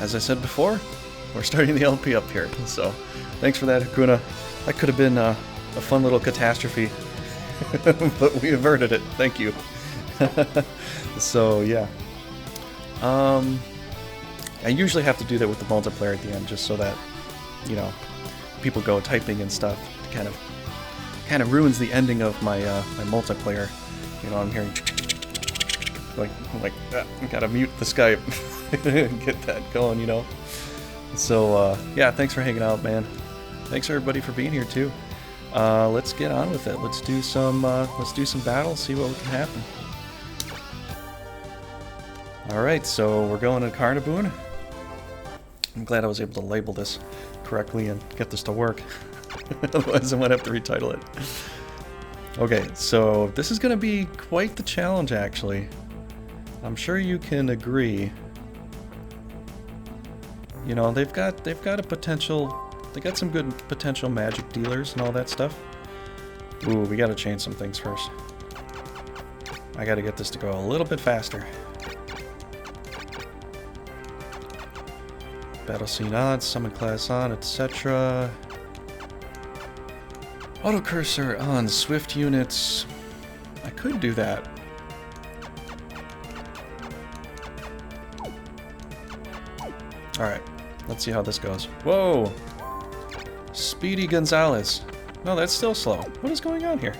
as I said before, we're starting the LP up here. So thanks for that, Hakuna. That could have been a fun little catastrophe, but we averted it. Thank you. So yeah. I usually have to do that with the multiplayer at the end, just so that, you know, people go typing and stuff. It kind of ruins the ending of my my multiplayer. You know, I'm hearing like gotta mute the Skype and get that going. You know. So yeah, thanks for hanging out, man. Thanks everybody for being here too. Let's get on with it. Let's do some battles. See what can happen. All right, so we're going to Karnabone. I'm glad I was able to label this correctly and get this to work. Otherwise I might have to retitle it. Okay, so this is going to be quite the challenge, actually. I'm sure you can agree. You know, they've got a potential. They got some good potential magic dealers and all that stuff. Ooh, we got to change some things first. I got to get this to go a little bit faster. Battle scene on, summon class on, etc. Auto cursor on swift units. I could do that. Alright, let's see how this goes. Whoa! Speedy Gonzalez. No, that's still slow. What is going on here?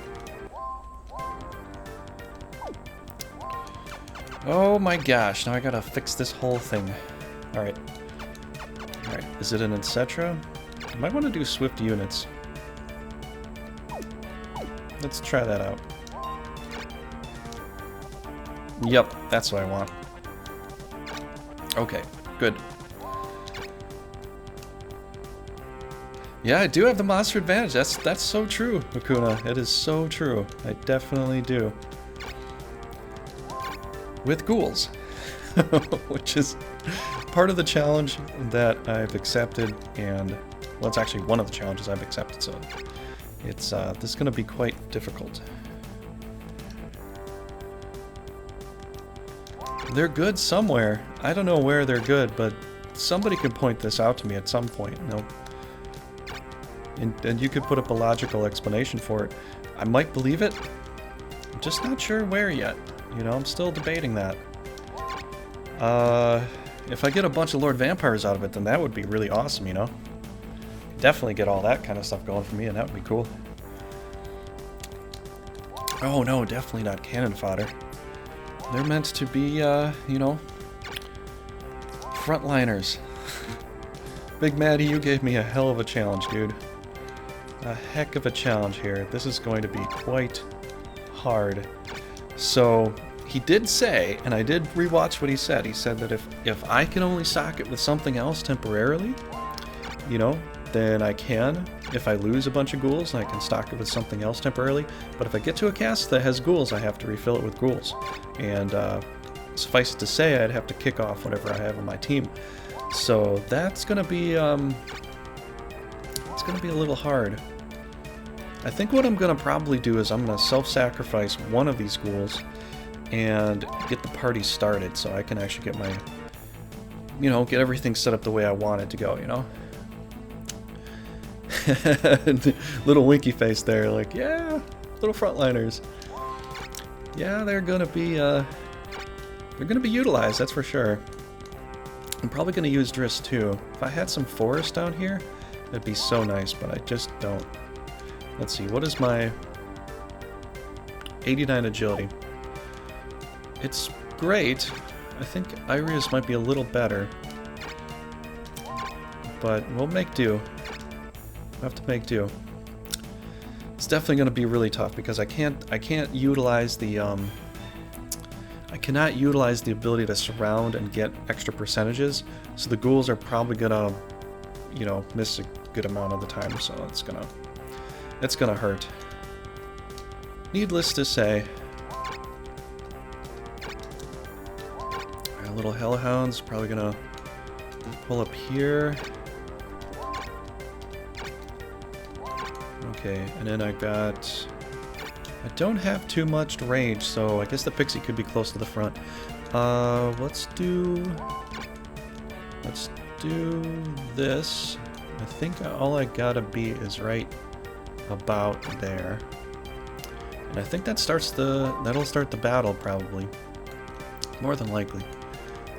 Oh my gosh, now I gotta fix this whole thing. Alright. Alright, is it an etc? I might want to do swift units. Let's try that out. Yep, that's what I want. Okay, good. Yeah, I do have the monster advantage. That's so true, Hakuna. It is so true. I definitely do. With ghouls. Which is part of the challenge that I've accepted, and well, it's actually one of the challenges I've accepted, so it's this is going to be quite difficult. They're good somewhere. I don't know where they're good, but somebody could point this out to me at some point. You know, and you could put up a logical explanation for it. I might believe it. I'm just not sure where yet. You know, I'm still debating that. If I get a bunch of Lord Vampires out of it, then that would be really awesome, you know? Definitely get all that kind of stuff going for me, and that would be cool. Oh no, definitely not cannon fodder. They're meant to be, you know, frontliners. Big Maddie, you gave me a hell of a challenge, dude. A heck of a challenge here. This is going to be quite hard. So, he did say, and I did rewatch what he said. He said that if I can only sock it with something else temporarily, you know, then I can. If I lose a bunch of ghouls, I can stock it with something else temporarily. But if I get to a cast that has ghouls, I have to refill it with ghouls. And suffice it to say, I'd have to kick off whatever I have on my team. So that's gonna be it's gonna be a little hard. I think what I'm gonna probably do is I'm gonna self-sacrifice one of these ghouls and get the party started, so I can actually get my, you know, get everything set up the way I want it to go, you know? Little winky face there, like, yeah, little frontliners. Yeah, they're gonna be utilized, that's for sure. I'm probably gonna use Driss too. If I had some forest down here, that'd be so nice, but I just don't. Let's see, what is my 89 agility? It's great. I think Iria's might be a little better, but we'll make do. We'll have to make do. It's definitely going to be really tough because I can't utilize the I cannot utilize the ability to surround and get extra percentages. So the ghouls are probably gonna, you know, miss a good amount of the time. So it's gonna hurt. Needless to say. Our little hellhounds probably gonna pull up here. Okay, and then I don't have too much range, so I guess the pixie could be close to the front. Let's do let's do this. I think all I gotta be is right about there. And I think that'll start the battle, probably. More than likely.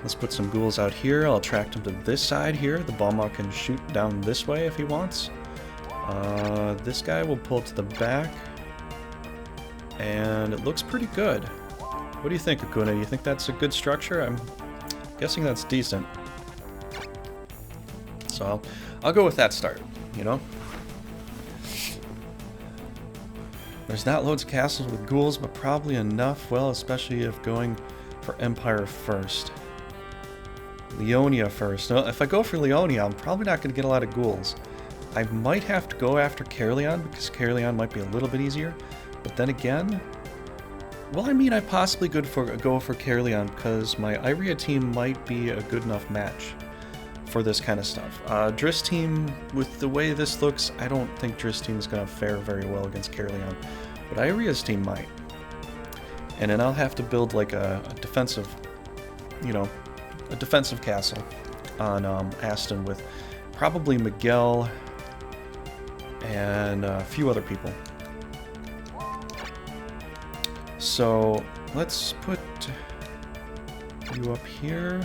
Let's put some ghouls out here. I'll attract him to this side here. The Balmaw can shoot down this way if he wants. This guy will pull to the back. And it looks pretty good. What do you think, Akuna? Do you think that's a good structure? I'm guessing that's decent. So I'll go with that start, you know? There's not loads of castles with ghouls, but probably enough, well, especially if going for Empire first. Leonia first. No, if I go for Leonia, I'm probably not going to get a lot of ghouls. I might have to go after Caerleon, because Caerleon might be a little bit easier. But then again, well, I mean, I possibly could go for Caerleon, because my Iria team might be a good enough match for this kind of stuff. Driss team, with the way this looks, I don't think Driss team is going to fare very well against Caerleon. But Iria's team might. And then I'll have to build like a defensive, you know, a defensive castle on Aston with probably Miguel and a few other people. So let's put you up here.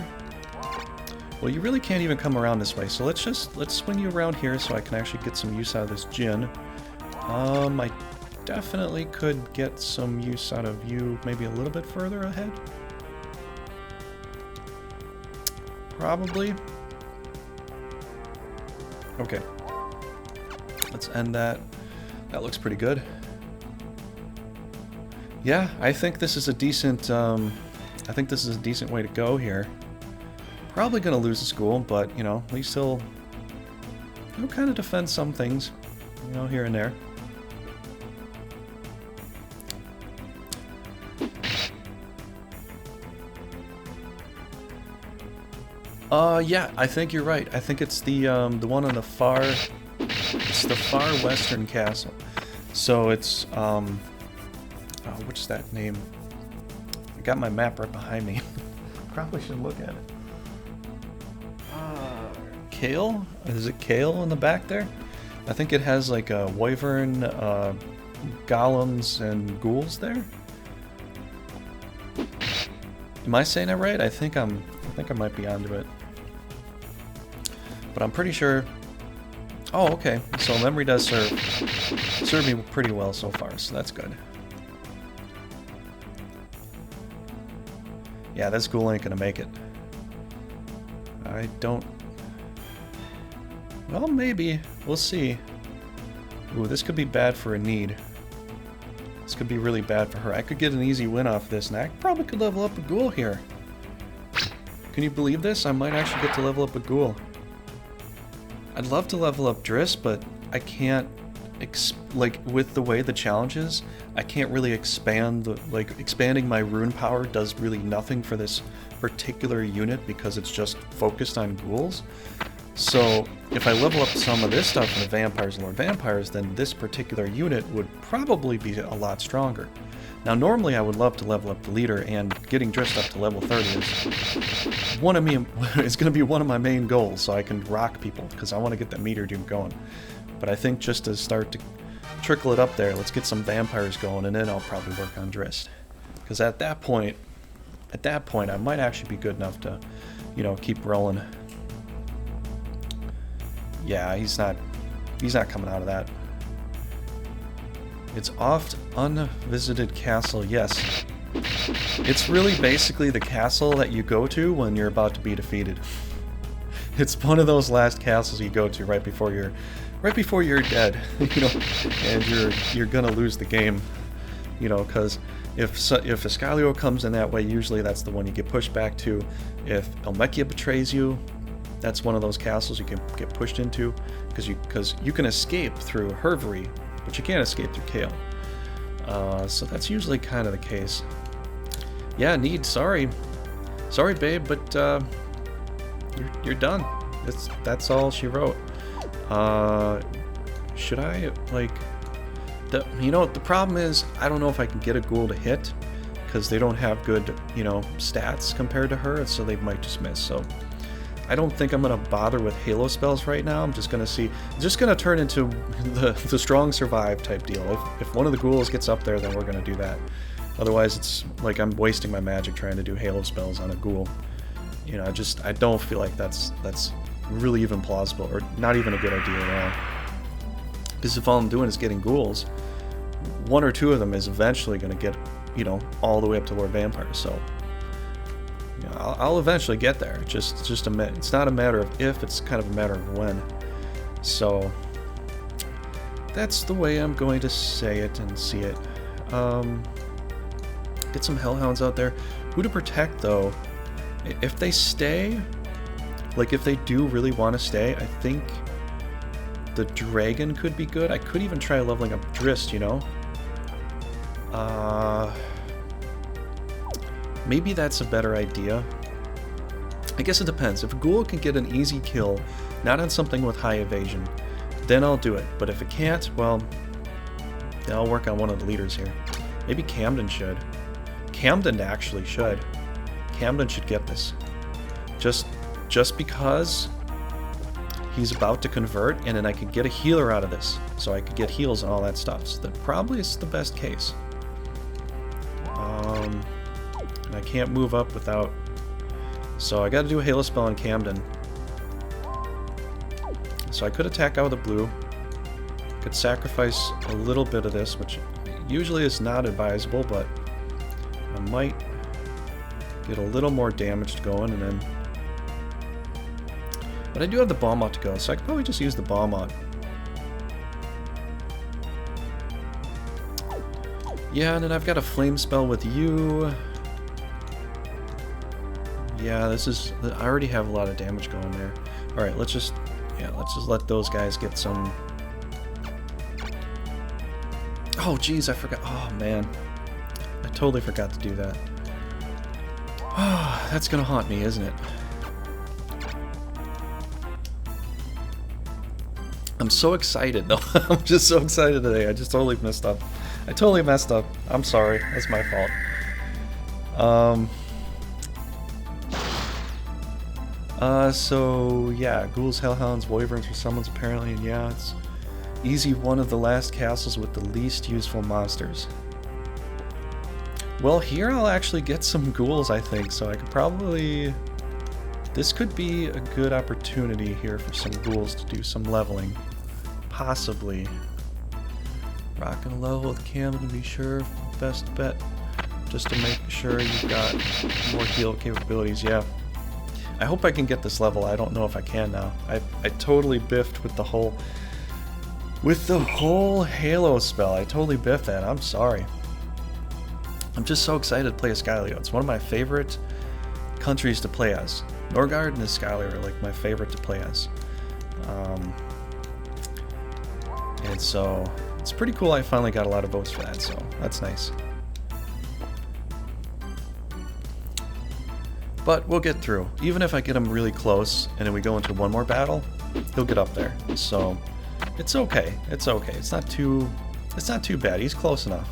Well, you really can't even come around this way, so let's swing you around here so I can actually get some use out of this Jin. I definitely could get some use out of you maybe a little bit further ahead. Probably. Okay. Let's end that. That looks pretty good. Yeah, I think this is a decent way to go here. Probably gonna lose the school, but you know, at least he'll kind of defend some things, you know, here and there. Yeah, I think you're right. I think it's the one on the far western castle. So it's oh, what's that name? I got my map right behind me. Probably should look at it. Kale? Is it Kale in the back there? I think it has like a wyvern, golems, and ghouls there. Am I saying that right? I think I might be onto it. But I'm pretty sure. Oh, okay. So memory does serve me pretty well so far, so that's good. Yeah, this ghoul ain't gonna make it. I don't. Well, maybe. We'll see. Ooh, this could be bad for a need. This could be really bad for her. I could get an easy win off this, and I probably could level up a ghoul here. Can you believe this? I might actually get to level up a ghoul. I'd love to level up Driss, but I can't, like, with the way the challenge is, I can't really expand, like, expanding my rune power does really nothing for this particular unit because it's just focused on ghouls. So, if I level up some of this stuff in the Vampires and Lord Vampires, then this particular unit would probably be a lot stronger. Now, normally I would love to level up the leader, and getting Driss up to level 30 is going to be one of my main goals, so I can rock people, because I want to get that meter doom going. But I think just to start to trickle it up there, let's get some vampires going, and then I'll probably work on Driss. Because at that point, I might actually be good enough to, you know, keep rolling. Yeah, he's not coming out of that. It's oft unvisited castle, yes. It's really basically the castle that you go to when you're about to be defeated. It's one of those last castles you go to right before you're dead, you know, and you're gonna lose the game, you know, because if Iscalio comes in that way, usually that's the one you get pushed back to. If Elmekia betrays you, that's one of those castles you can get pushed into, because you can escape through Hervery, but you can't escape through Kale. So that's usually kind of the case. Yeah, Need, sorry, babe, but you're done. That's all she wrote. Should I, like, you know, the problem is I don't know if I can get a ghoul to hit, because they don't have good, you know, stats compared to her, so they might just miss. So I don't think I'm going to bother with Halo spells right now. I'm just going to see... just going to turn into the strong survive type deal. If one of the ghouls gets up there, then we're going to do that. Otherwise, it's like I'm wasting my magic trying to do Halo spells on a ghoul. You know, I don't feel like that's really even plausible, or not even a good idea at all. Because if all I'm doing is getting ghouls, one or two of them is eventually going to get, you know, all the way up to Lord Vampire. So, you know, I'll eventually get there. It's not a matter of if, it's kind of a matter of when. So, that's the way I'm going to say it and see it. Get some Hellhounds out there. Who to protect, though? If they stay, like if they do really want to stay, I think the Dragon could be good. I could even try leveling up Drist, you know? Maybe that's a better idea. I guess it depends. If a ghoul can get an easy kill, not on something with high evasion, then I'll do it. But if it can't, well, then I'll work on one of the leaders here. Maybe Camden should. Camden actually should. Camden should get this. Just because he's about to convert, and then I could get a healer out of this. So I could get heals and all that stuff. So that probably is the best case. And I can't move up without... So I gotta do a Halo spell on Camden. So I could attack out with a blue. Could sacrifice a little bit of this, which usually is not advisable, but I might get a little more damage going, and then... But I do have the bomb out to go, so I could probably just use the bomb out. Yeah, and then I've got a flame spell with you. Yeah, this is... I already have a lot of damage going there. Alright, let's just let those guys get some... Oh, jeez, I forgot. Oh, man. I totally forgot to do that. Oh, that's gonna haunt me, isn't it? I'm so excited, though. I'm just so excited today. I just totally messed up. I totally messed up. I'm sorry. That's my fault. So, yeah. Ghouls, Hellhounds, Wyverns for summons, apparently. And yeah, it's easy one of the last castles with the least useful monsters. Well, here I'll actually get some ghouls, I think. So I could probably... This could be a good opportunity here for some ghouls to do some leveling. Possibly. Rockin' level with Camden to be sure. Best bet. Just to make sure you've got more heal capabilities. Yeah. I hope I can get this level. I don't know if I can now. I totally biffed with the whole... With the whole Halo spell. I totally biffed that. I'm sorry. I'm just so excited to play Iscalio. It's one of my favorite countries to play as. Norgard and Iscalio are like my favorite to play as. And so it's pretty cool I finally got a lot of votes for that, so that's nice. But we'll get through. Even if I get him really close and then we go into one more battle, he'll get up there. So it's okay. It's okay. It's not too bad. He's close enough.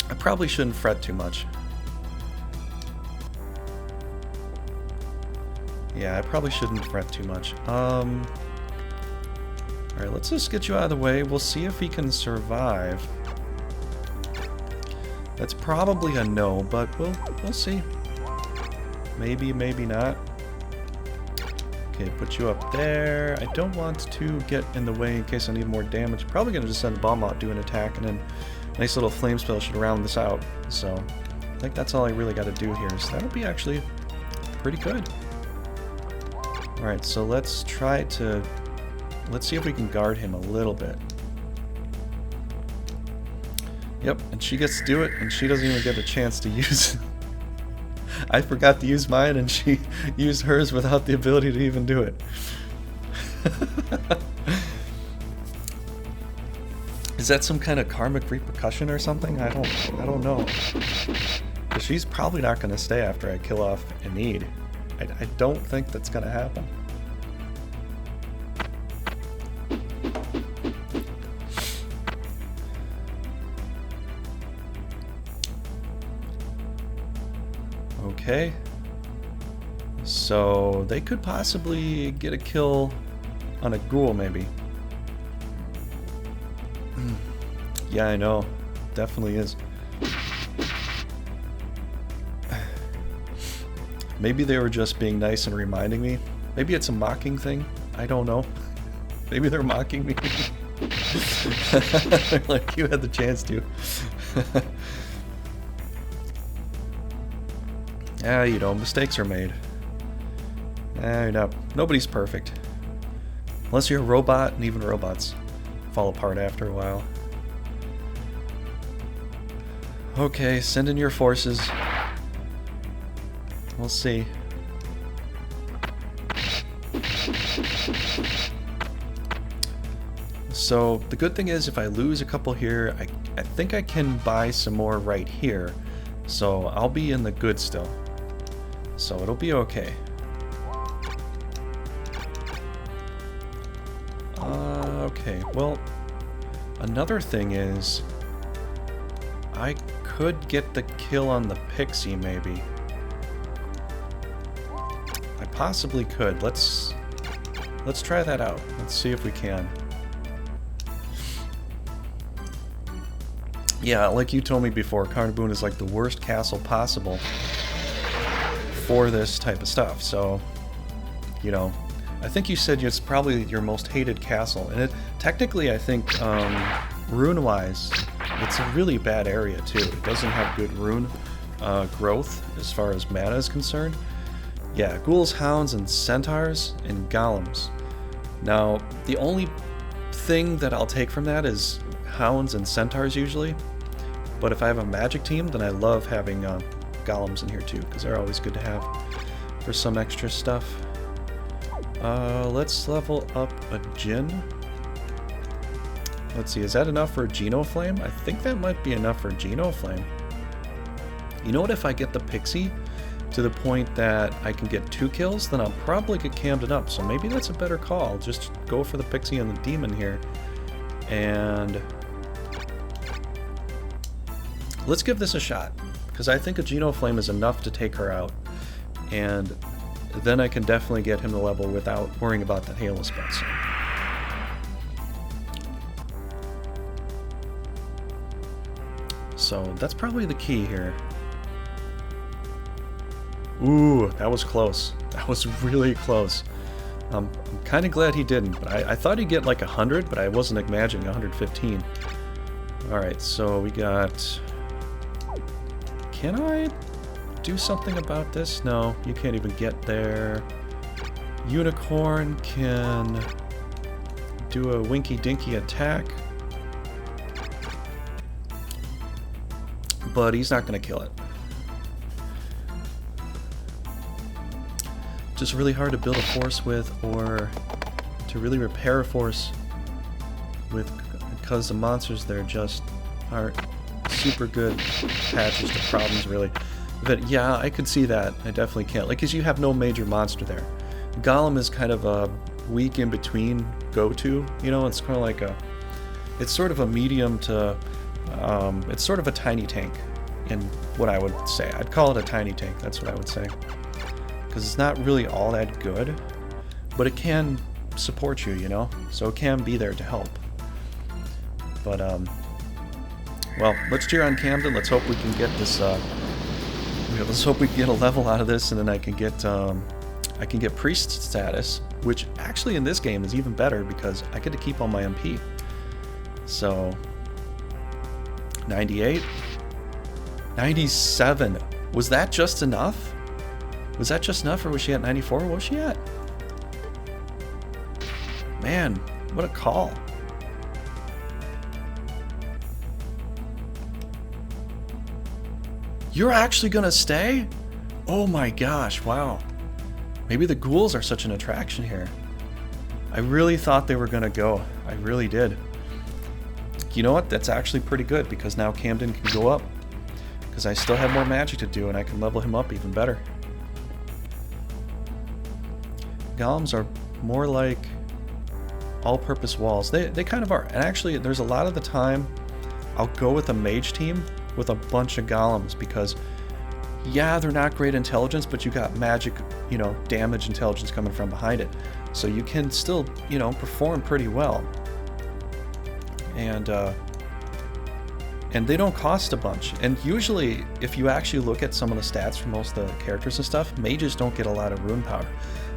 I probably shouldn't fret too much. Yeah, I probably shouldn't fret too much. Alright, let's just get you out of the way. We'll see if he can survive. That's probably a no, but we'll see. Maybe, maybe not. Okay, put you up there. I don't want to get in the way in case I need more damage. Probably gonna just send a bomb out, do an attack, and then a nice little flame spell should round this out. So, I think that's all I really got to do here. So that'll be actually pretty good. Alright, so let's try to... Let's see if we can guard him a little bit. Yep, and she gets to do it, and she doesn't even get a chance to use... I forgot to use mine, and she used hers without the ability to even do it. Is that some kind of karmic repercussion or something? I don't know. But she's probably not going to stay after I kill off Enid. I don't think that's going to happen. Okay. So they could possibly get a kill on a ghoul, maybe. Yeah, I know. Definitely is. Maybe they were just being nice and reminding me. Maybe it's a mocking thing. I don't know. Maybe they're mocking me. They're like, you had the chance to. Yeah, you know, mistakes are made. Nobody's perfect. Unless you're a robot, and even robots fall apart after a while. Okay, send in your forces. We'll see. So the good thing is if I lose a couple here, I think I can buy some more right here. So I'll be in the good still. So it'll be okay. Okay, well, another thing is I could get the kill on the pixie maybe. I possibly could. Let's try that out. Let's see if we can. Yeah, like you told me before, Karnabone is like the worst castle possible for this type of stuff. So, you know, I think you said it's probably your most hated castle, and it technically, I think, rune-wise, it's a really bad area too. It doesn't have good rune growth as far as mana is concerned. Yeah, ghouls, hounds, and centaurs, and golems. Now, the only thing that I'll take from that is hounds and centaurs usually. But if I have a magic team, then I love having golems in here too, because they're always good to have for some extra stuff. Let's level up a Jinn. Let's see, is that enough for Genoflame? I think that might be enough for Genoflame. You know what, if I get the Pixie to the point that I can get 2 kills, then I'll probably get Camden up. So maybe that's a better call. Just go for the Pixie and the Demon here. And let's give this a shot, because I think a Genoflame is enough to take her out. And then I can definitely get him to level without worrying about that Halo spell. So that's probably the key here. Ooh, that was close. That was really close. I'm kind of glad he didn't, but I thought he'd get like 100, but I wasn't imagining 115. Alright, so we got... Can I do something about this? No, you can't even get there. Unicorn can do a winky-dinky attack. But he's not going to kill it. Just really hard to build a force with, or to really repair a force with, because the monsters there just aren't super good patches to problems, really. But yeah, I could see that. I definitely can't. Like, because you have no major monster there. Golem is kind of a weak in-between go-to, you know? It's kind of like a... It's sort of a medium to... it's sort of a tiny tank, in what I would say. I'd call it a tiny tank, that's what I would say. Because it's not really all that good, but it can support you, you know? So it can be there to help. But, well, let's cheer on Camden. Let's hope we can get this, let's hope we can get a level out of this, and then I can get priest status, which actually in this game is even better because I get to keep all my MP. So, 98? 97. Was that just enough? Was that just enough, or was she at 94? What was she at? Man, what a call. You're actually gonna stay? Oh my gosh, wow. Maybe the ghouls are such an attraction here. I really thought they were gonna go. I really did. You know what? That's actually pretty good, because now Camden can go up. Because I still have more magic to do, and I can level him up even better. Golems are more like all-purpose walls. They kind of are. And actually, there's a lot of the time I'll go with a mage team with a bunch of golems, because yeah, they're not great intelligence, but you got magic, you know, damage intelligence coming from behind it. So you can still, you know, perform pretty well. And they don't cost a bunch. And usually, if you actually look at some of the stats for most of the characters and stuff, mages don't get a lot of rune power.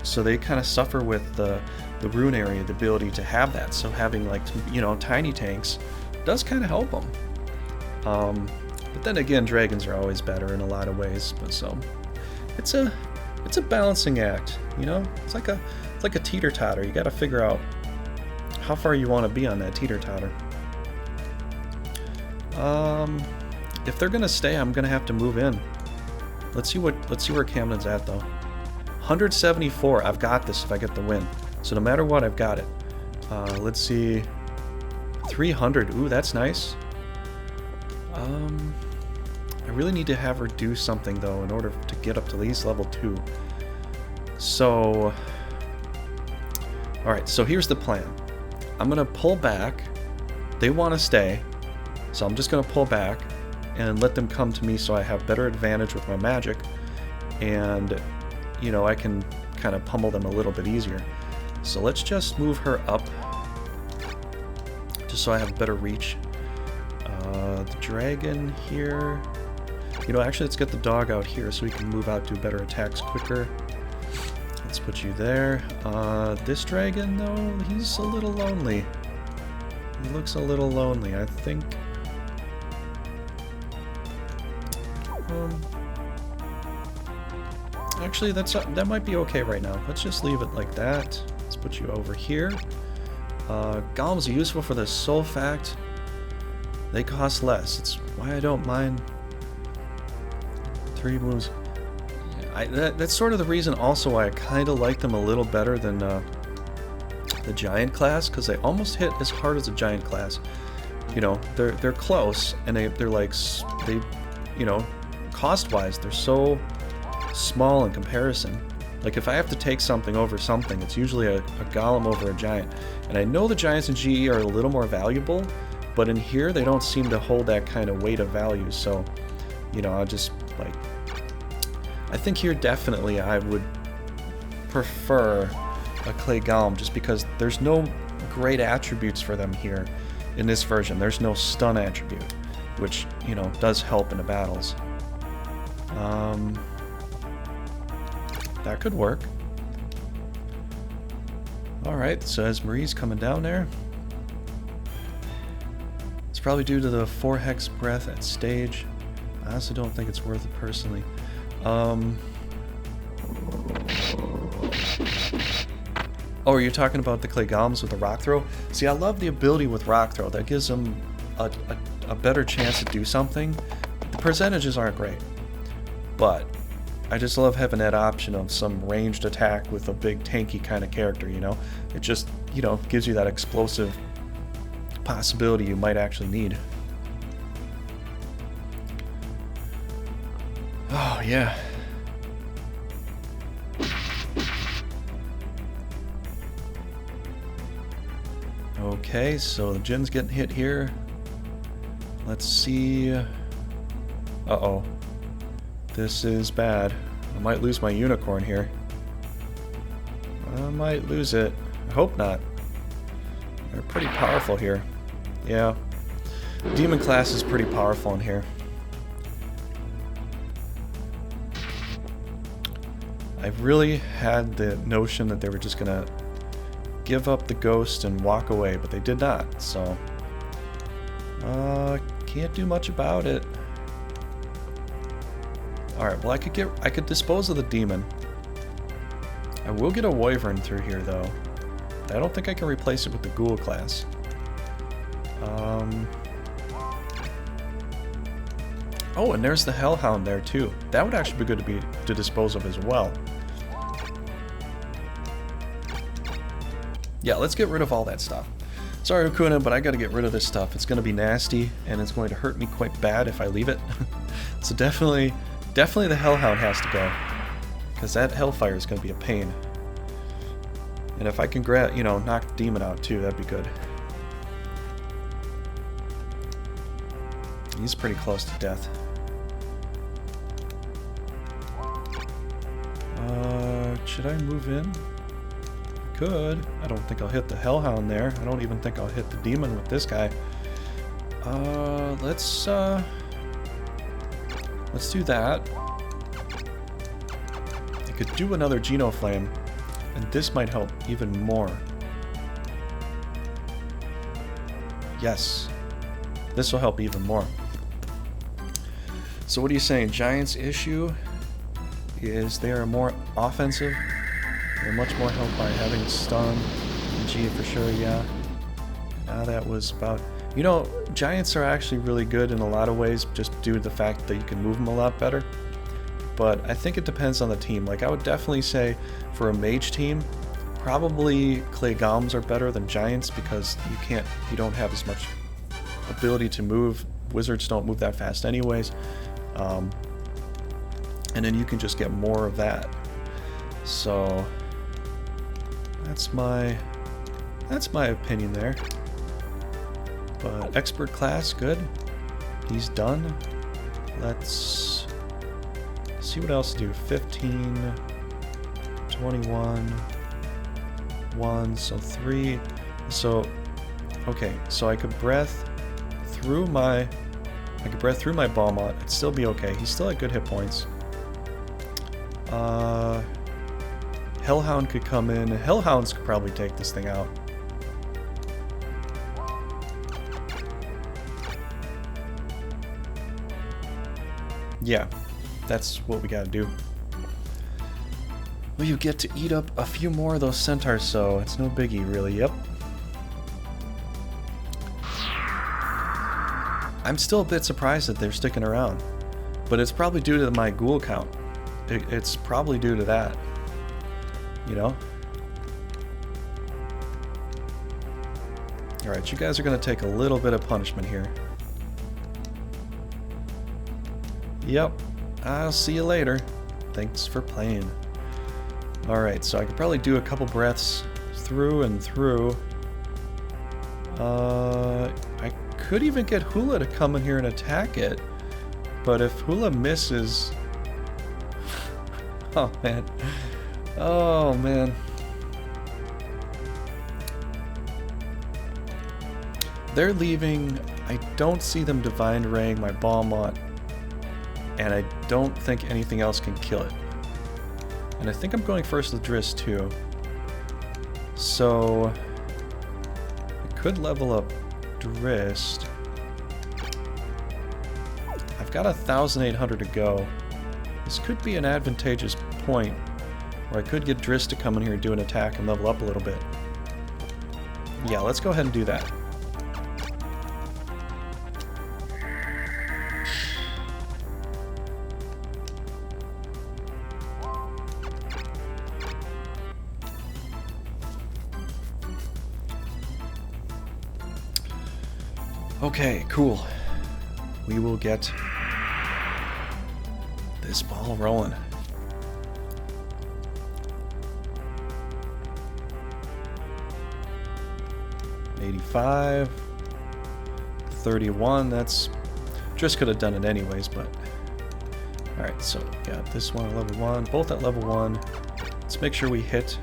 So they kind of suffer with the rune area, the ability to have that. So having, like, you know, tiny tanks does kind of help them. But then again, dragons are always better in a lot of ways. But so it's a balancing act, you know. It's like a teeter-totter. You got to figure out how far you want to be on that teeter-totter. If they're gonna stay, I'm gonna have to move in. Let's see where Camden's at though. 174. I've got this if I get the win. So no matter what, I've got it. Let's see. 300. Ooh, that's nice. I really need to have her do something though in order to get up to at least level 2. So, all right. So here's the plan. I'm gonna pull back. They want to stay. So I'm just going to pull back and let them come to me so I have better advantage with my magic. And, you know, I can kind of pummel them a little bit easier. So let's just move her up just so I have better reach. The dragon here. You know, actually, let's get the dog out here so we can move out, do better attacks quicker. Let's put you there. This dragon, though, he's a little lonely. He looks a little lonely, I think. Actually, that might be okay right now. Let's just leave it like that. Let's put you over here. Golems are useful for the sole fact they cost less. It's why I don't mind 3 moves. Yeah, that's sort of the reason also why I kind of like them a little better than the giant class, because they almost hit as hard as a giant class. You know, they're close, and they're like, you know, cost-wise, they're so small in comparison. Like, if I have to take something over something, it's usually a golem over a giant. And I know the giants in GE are a little more valuable, but in here, they don't seem to hold that kind of weight of value. So, you know, I just, like, I think here definitely I would prefer a clay golem, just because there's no great attributes for them here in this version. There's no stun attribute, which, you know, does help in the battles. That could work. Alright, so as Marie's coming down there, it's probably due to the 4 hex breath at stage. I also don't think it's worth it personally. Oh, are you talking about the clay golems with the rock throw? See, I love the ability with rock throw. That gives them a better chance to do something. The percentages aren't great, but I just love having that option of some ranged attack with a big tanky kind of character, you know? It just, you know, gives you that explosive possibility you might actually need. Oh, yeah. Okay, so the Jin's getting hit here. Let's see. Uh-oh. This is bad. I might lose my unicorn here. I might lose it. I hope not. They're pretty powerful here. Yeah. Demon class is pretty powerful in here. I really had the notion that they were just gonna give up the ghost and walk away, but they did not, so can't do much about it. Alright, well, I could dispose of the demon. I will get a wyvern through here though. I don't think I can replace it with the ghoul class. Oh, and there's the hellhound there too. That would actually be good to dispose of as well. Yeah, let's get rid of all that stuff. Sorry, Okuna, but I gotta get rid of this stuff. It's gonna be nasty, and it's going to hurt me quite bad if I leave it. So definitely the hellhound has to go, because that hellfire is gonna be a pain. And if I can grab, you know, knock the demon out too, that'd be good. He's pretty close to death. should I move in? Could. I don't think I'll hit the Hellhound there. I don't even think I'll hit the Demon with this guy. Let's do that. I could do another Geno Flame, and this might help even more. Yes. This will help even more. So what are you saying? Giants' issue is they are more offensive. They're much more helped by having stun. G for sure, yeah. That was about... You know, Giants are actually really good in a lot of ways, just due to the fact that you can move them a lot better. But I think it depends on the team. Like, I would definitely say for a mage team, probably Clay Golems are better than Giants because you don't have as much ability to move. Wizards don't move that fast anyways. And then you can just get more of that. So that's my opinion there. But expert class, good. He's done. Let's see what else to do. 15, 21, 1, so 3. So okay, so I could breath through my Balmont. It'd still be okay. He's still at good hit points. Hellhound could come in. Hellhounds could probably take this thing out. Yeah, that's what we gotta do. Well, you get to eat up a few more of those centaurs, so it's no biggie, really. Yep. I'm still a bit surprised that they're sticking around, but it's probably due to my ghoul count. It's probably due to that, you know? Alright, you guys are going to take a little bit of punishment here. Yep, I'll see you later. Thanks for playing. Alright, so I could probably do a couple breaths through and through. I could even get Hula to come in here and attack it, but if Hula misses... Oh man. Oh man. They're leaving. I don't see them Divine Raying my Balmont, and I don't think anything else can kill it. And I think I'm going first with Driss too. So I could level up Driss. I've got 1,800 to go. This could be an advantageous point where I could get Driss to come in here and do an attack and level up a little bit. Yeah, let's go ahead and do that. Okay, cool. We will get this ball rolling. $85, $31. That's just could have done it anyways, but all right. So yeah, this one at level 1, both at level 1. Let's make sure we hit.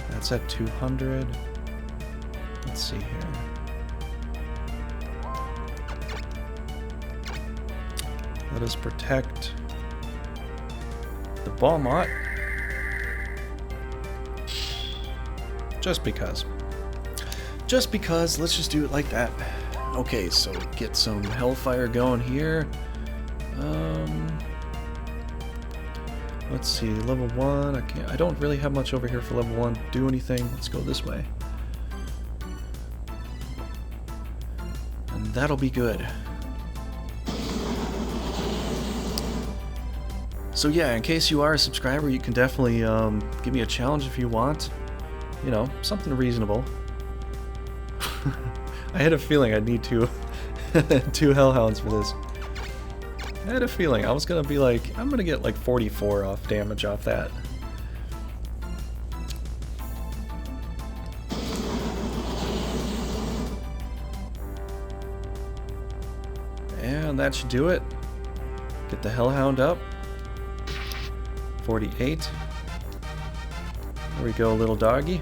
That's at 200. Let's see here. Let us protect the Balmont. Just because. Just because, let's just do it like that. Okay, so get some Hellfire going here. Let's see, level 1. I don't really have much over here for level 1 to do anything. Let's go this way. And that'll be good. So yeah, in case you are a subscriber, you can definitely give me a challenge if you want. You know, something reasonable. I had a feeling I'd need two Hellhounds for this. I had a feeling. I was gonna be like, I'm gonna get like 44 off damage off that. And that should do it. Get the Hellhound up. 148. There we go, little doggy.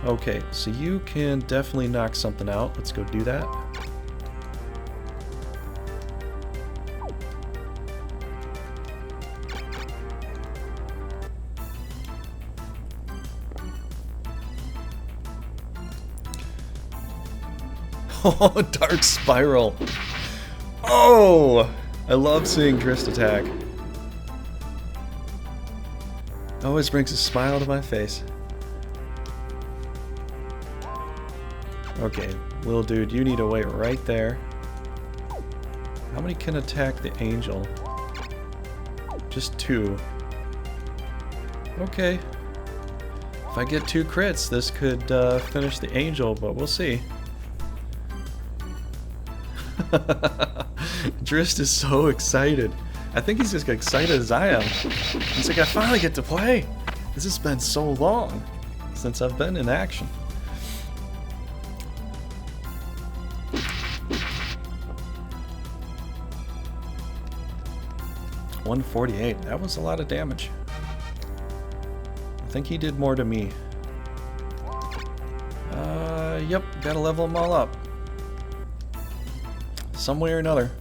Okay, so you can definitely knock something out. Let's go do that. Oh, Dark Spiral. Oh, I love seeing Drist attack. Always brings a smile to my face. Okay, little dude, you need to wait right there. How many can attack the angel? Just 2. Okay. If I get 2 crits, this could finish the angel, but we'll see. Drist is so excited. I think he's as excited as I am. He's like, I finally get to play. This has been so long since I've been in action. $148. That was a lot of damage. I think he did more to me. Yep, gotta level them all up. Some way or another.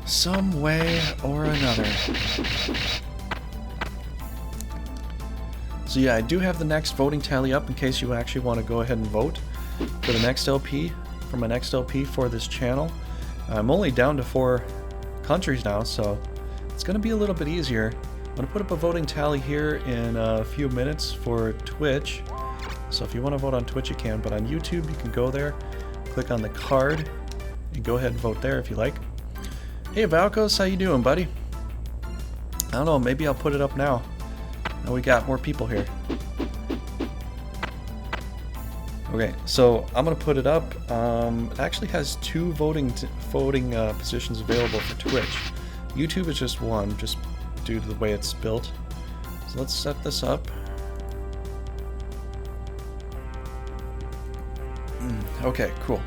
Some way or another. So yeah, I do have the next voting tally up in case you actually want to go ahead and vote for the next LP, for my next LP for this channel. I'm only down to 4 countries now, so it's going to be a little bit easier. I'm going to put up a voting tally here in a few minutes for Twitch. So if you want to vote on Twitch, you can, but on YouTube, you can go there, click on the card, and go ahead and vote there if you like. Hey Valkos, how you doing, buddy? I don't know, maybe I'll put it up now. Now we got more people here. Okay, so I'm gonna put it up. It actually has 2 voting positions available for Twitch. YouTube is just 1, just due to the way it's built. So let's set this up. Okay, cool.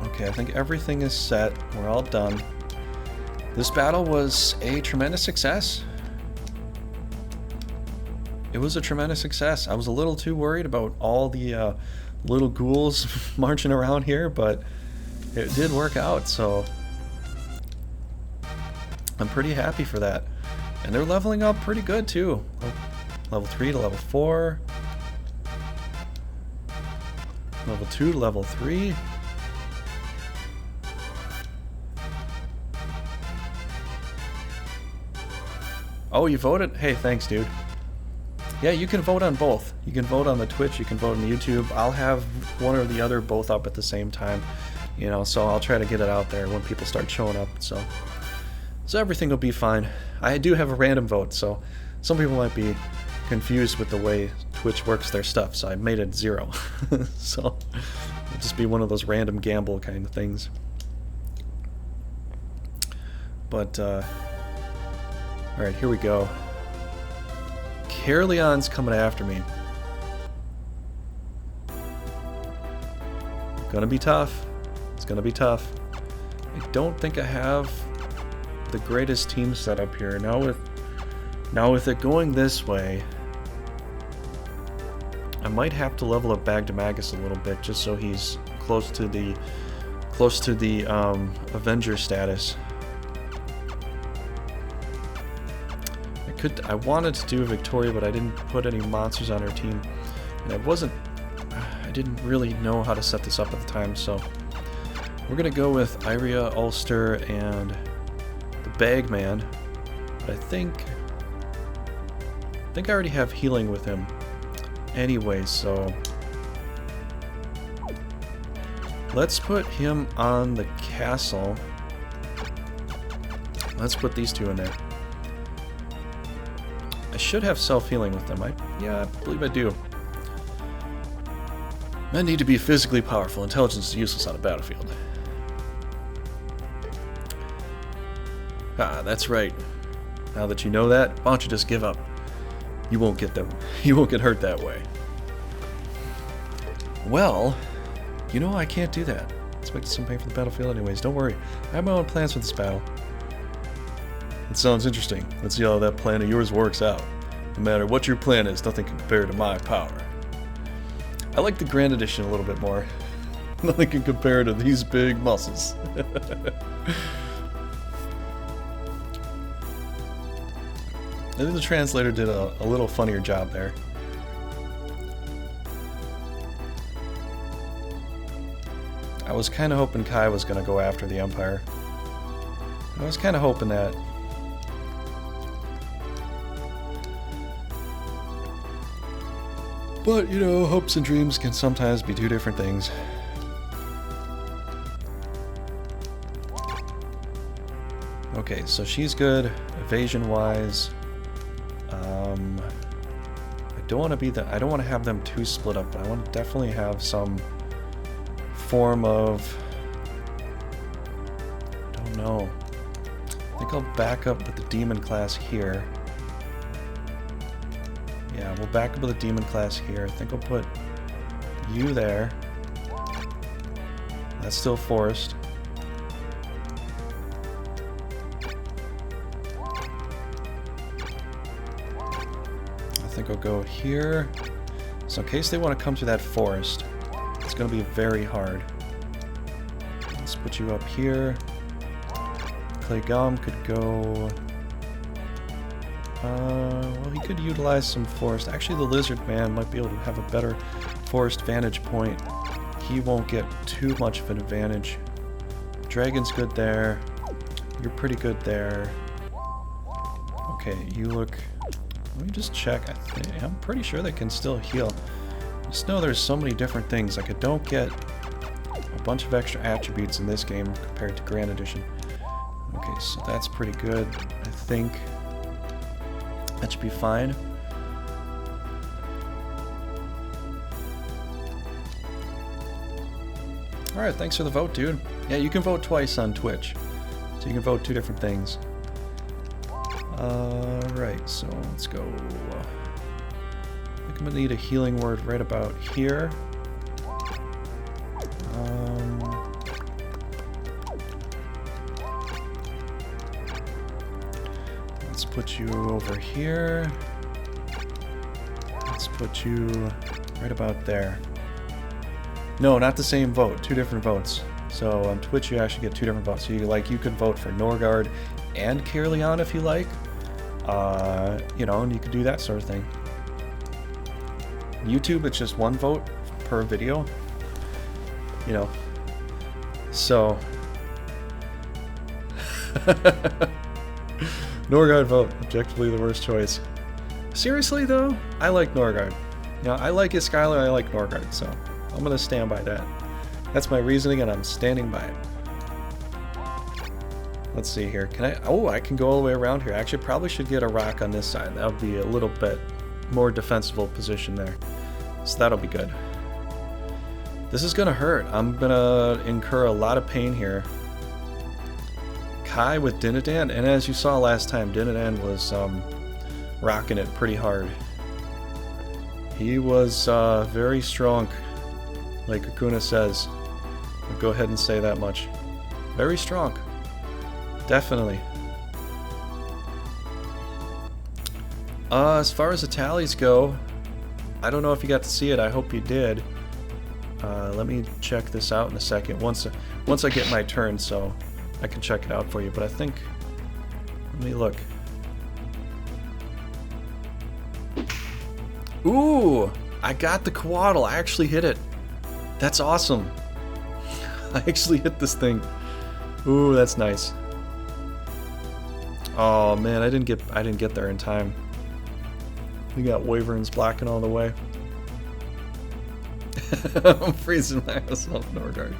Okay, I think everything is set. We're all done. This battle was a tremendous success. It was a tremendous success. I was a little too worried about all the little ghouls marching around here, but it did work out, so I'm pretty happy for that. And they're leveling up pretty good too. Level 3 to level 4. Level 2 to level 3. Oh, you voted? Hey, thanks, dude. Yeah, you can vote on both. You can vote on the Twitch, you can vote on the YouTube. I'll have one or the other both up at the same time. You know, so I'll try to get it out there when people start showing up, so everything will be fine. I do have a random vote, so some people might be confused with the way Twitch works their stuff, so I made it 0. So it'll just be one of those random gamble kind of things. But, alright, here we go. Carleon's coming after me. Gonna be tough. It's gonna be tough. I don't think I have the greatest team set up here. Now with it going this way, I might have to level up Bagdemagus a little bit just so he's close to the Avenger status. I wanted to do Victoria, but I didn't put any monsters on her team, and I didn't really know how to set this up at the time, so we're gonna go with Iria, Ulster, and the Bagman. But I think I already have healing with him anyway, so let's put him on the castle. Let's put these 2 in there. I should have self-healing with them. Yeah, I believe I do. Men need to be physically powerful. Intelligence is useless on a battlefield. Ah, that's right. Now that you know that, why don't you just give up? you won't get them. You won't get hurt that way. Well, you know I can't do that. Expect some pain from the battlefield anyways. Don't worry. I have my own plans for this battle. It sounds interesting. Let's see how that plan of yours works out. No matter what your plan is, nothing can compare to my power. I like the Grand Edition a little bit more. Nothing can compare to these big muscles. I think the translator did a little funnier job there. I was kind of hoping Kai was going to go after the Empire. I was kind of hoping that. But, you know, hopes and dreams can sometimes be two different things. Okay, so she's good, evasion-wise. I don't want to be I don't want to have them too split up, but I want to definitely have some form of, I don't know. I think I'll back up with the demon class here. Yeah, we'll back up with the demon class here. I think I'll put you there. That's still forest. I think I'll go here. So in case they want to come through that forest, it's going to be very hard. Let's put you up here. Clay Gom could go... well, he could utilize some forest. Actually, the Lizard Man might be able to have a better forest vantage point. He won't get too much of an advantage. Dragon's good there. You're pretty good there. Okay, you look... Let me just check. I'm pretty sure they can still heal. Just know there's so many different things. Like, I don't get a bunch of extra attributes in this game compared to Grand Edition. Okay, so that's pretty good. I think that should be fine. Alright, thanks for the vote, dude. Yeah, you can vote twice on Twitch. So you can vote two different things. Right, so let's go. I think I'm gonna need a healing word right about here. Let's put you over here. Let's put you right about there. No, not the same vote. Two different votes. So on Twitch, you actually get two different votes. So you could vote for Norgard and Kirlian if you like. You know, and you could do that sort of thing. YouTube, it's just one vote per video. You know. So. Norgard vote. Objectively the worst choice. Seriously, though, I like Norgard. You know, I like Iscalio, I like Norgard, so I'm going to stand by that. That's my reasoning, and I'm standing by it. Let's see here. Can I... Oh, I can go all the way around here. Actually, probably should get a rock on this side. That would be a little bit more defensible position there. So that'll be good. This is going to hurt. I'm going to incur a lot of pain here. Kai with Dinadan, and as you saw last time, Dinadan was rocking it pretty hard. He was very strong, like Akuna says. I'll go ahead and say that much. Very strong. Definitely. As far as the tallies go, I don't know if you got to see it. I hope you did. Let me check this out in a second. Once I get my turn, so I can check it out for you. But I think... Let me look. Ooh! I got the Quaddle. I actually hit it. That's awesome. I actually hit this thing. Ooh, that's nice. Oh man, I didn't get there in time. We got Wyverns blocking all the way. I'm freezing my ass off, Norgard.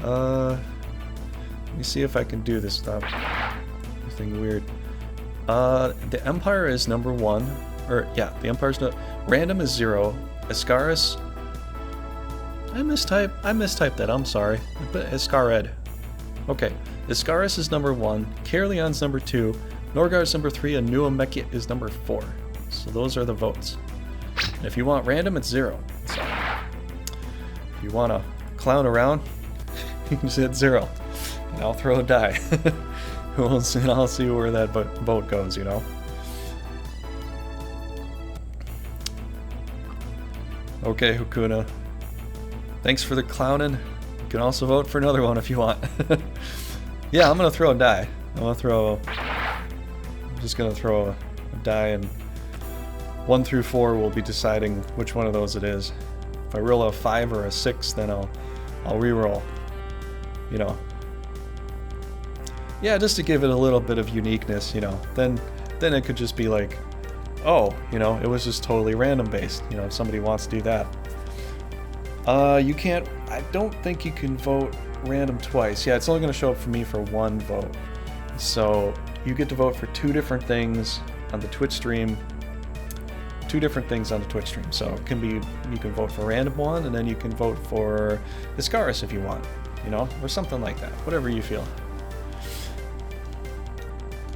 Let me see if I can do this without anything weird. The Empire is number 1. Or, yeah, the Empire's no... Random is 0. Ascaris... I mistyped that, I'm sorry. But Ascared. Okay, Iscaris is number 1, Caerleon's number 2, Norgard's number 3, and Nuamekit is number 4. So those are the votes. And if you want random, it's 0. So if you want to clown around, you can just hit 0. And I'll throw a die. And I'll see where that vote goes, you know? Okay, Hakuna. Thanks for the clowning. You can also vote for another one if you want. Yeah, I'm gonna throw a die. I'm just gonna throw a die, and 1 through 4 will be deciding which one of those it is. If I roll a 5 or a 6, then I'll re-roll. You know. Yeah, just to give it a little bit of uniqueness, you know. Then it could just be like, oh, you know, it was just totally random based. You know, if somebody wants to do that. You can't, I don't think you can vote random twice. Yeah, it's only going to show up for me for 1 vote. So you get to vote for 2 different things on the Twitch stream. 2 different things on the Twitch stream. So it can be, you can vote for random one, and then you can vote for Iscaris if you want, you know, or something like that. Whatever you feel.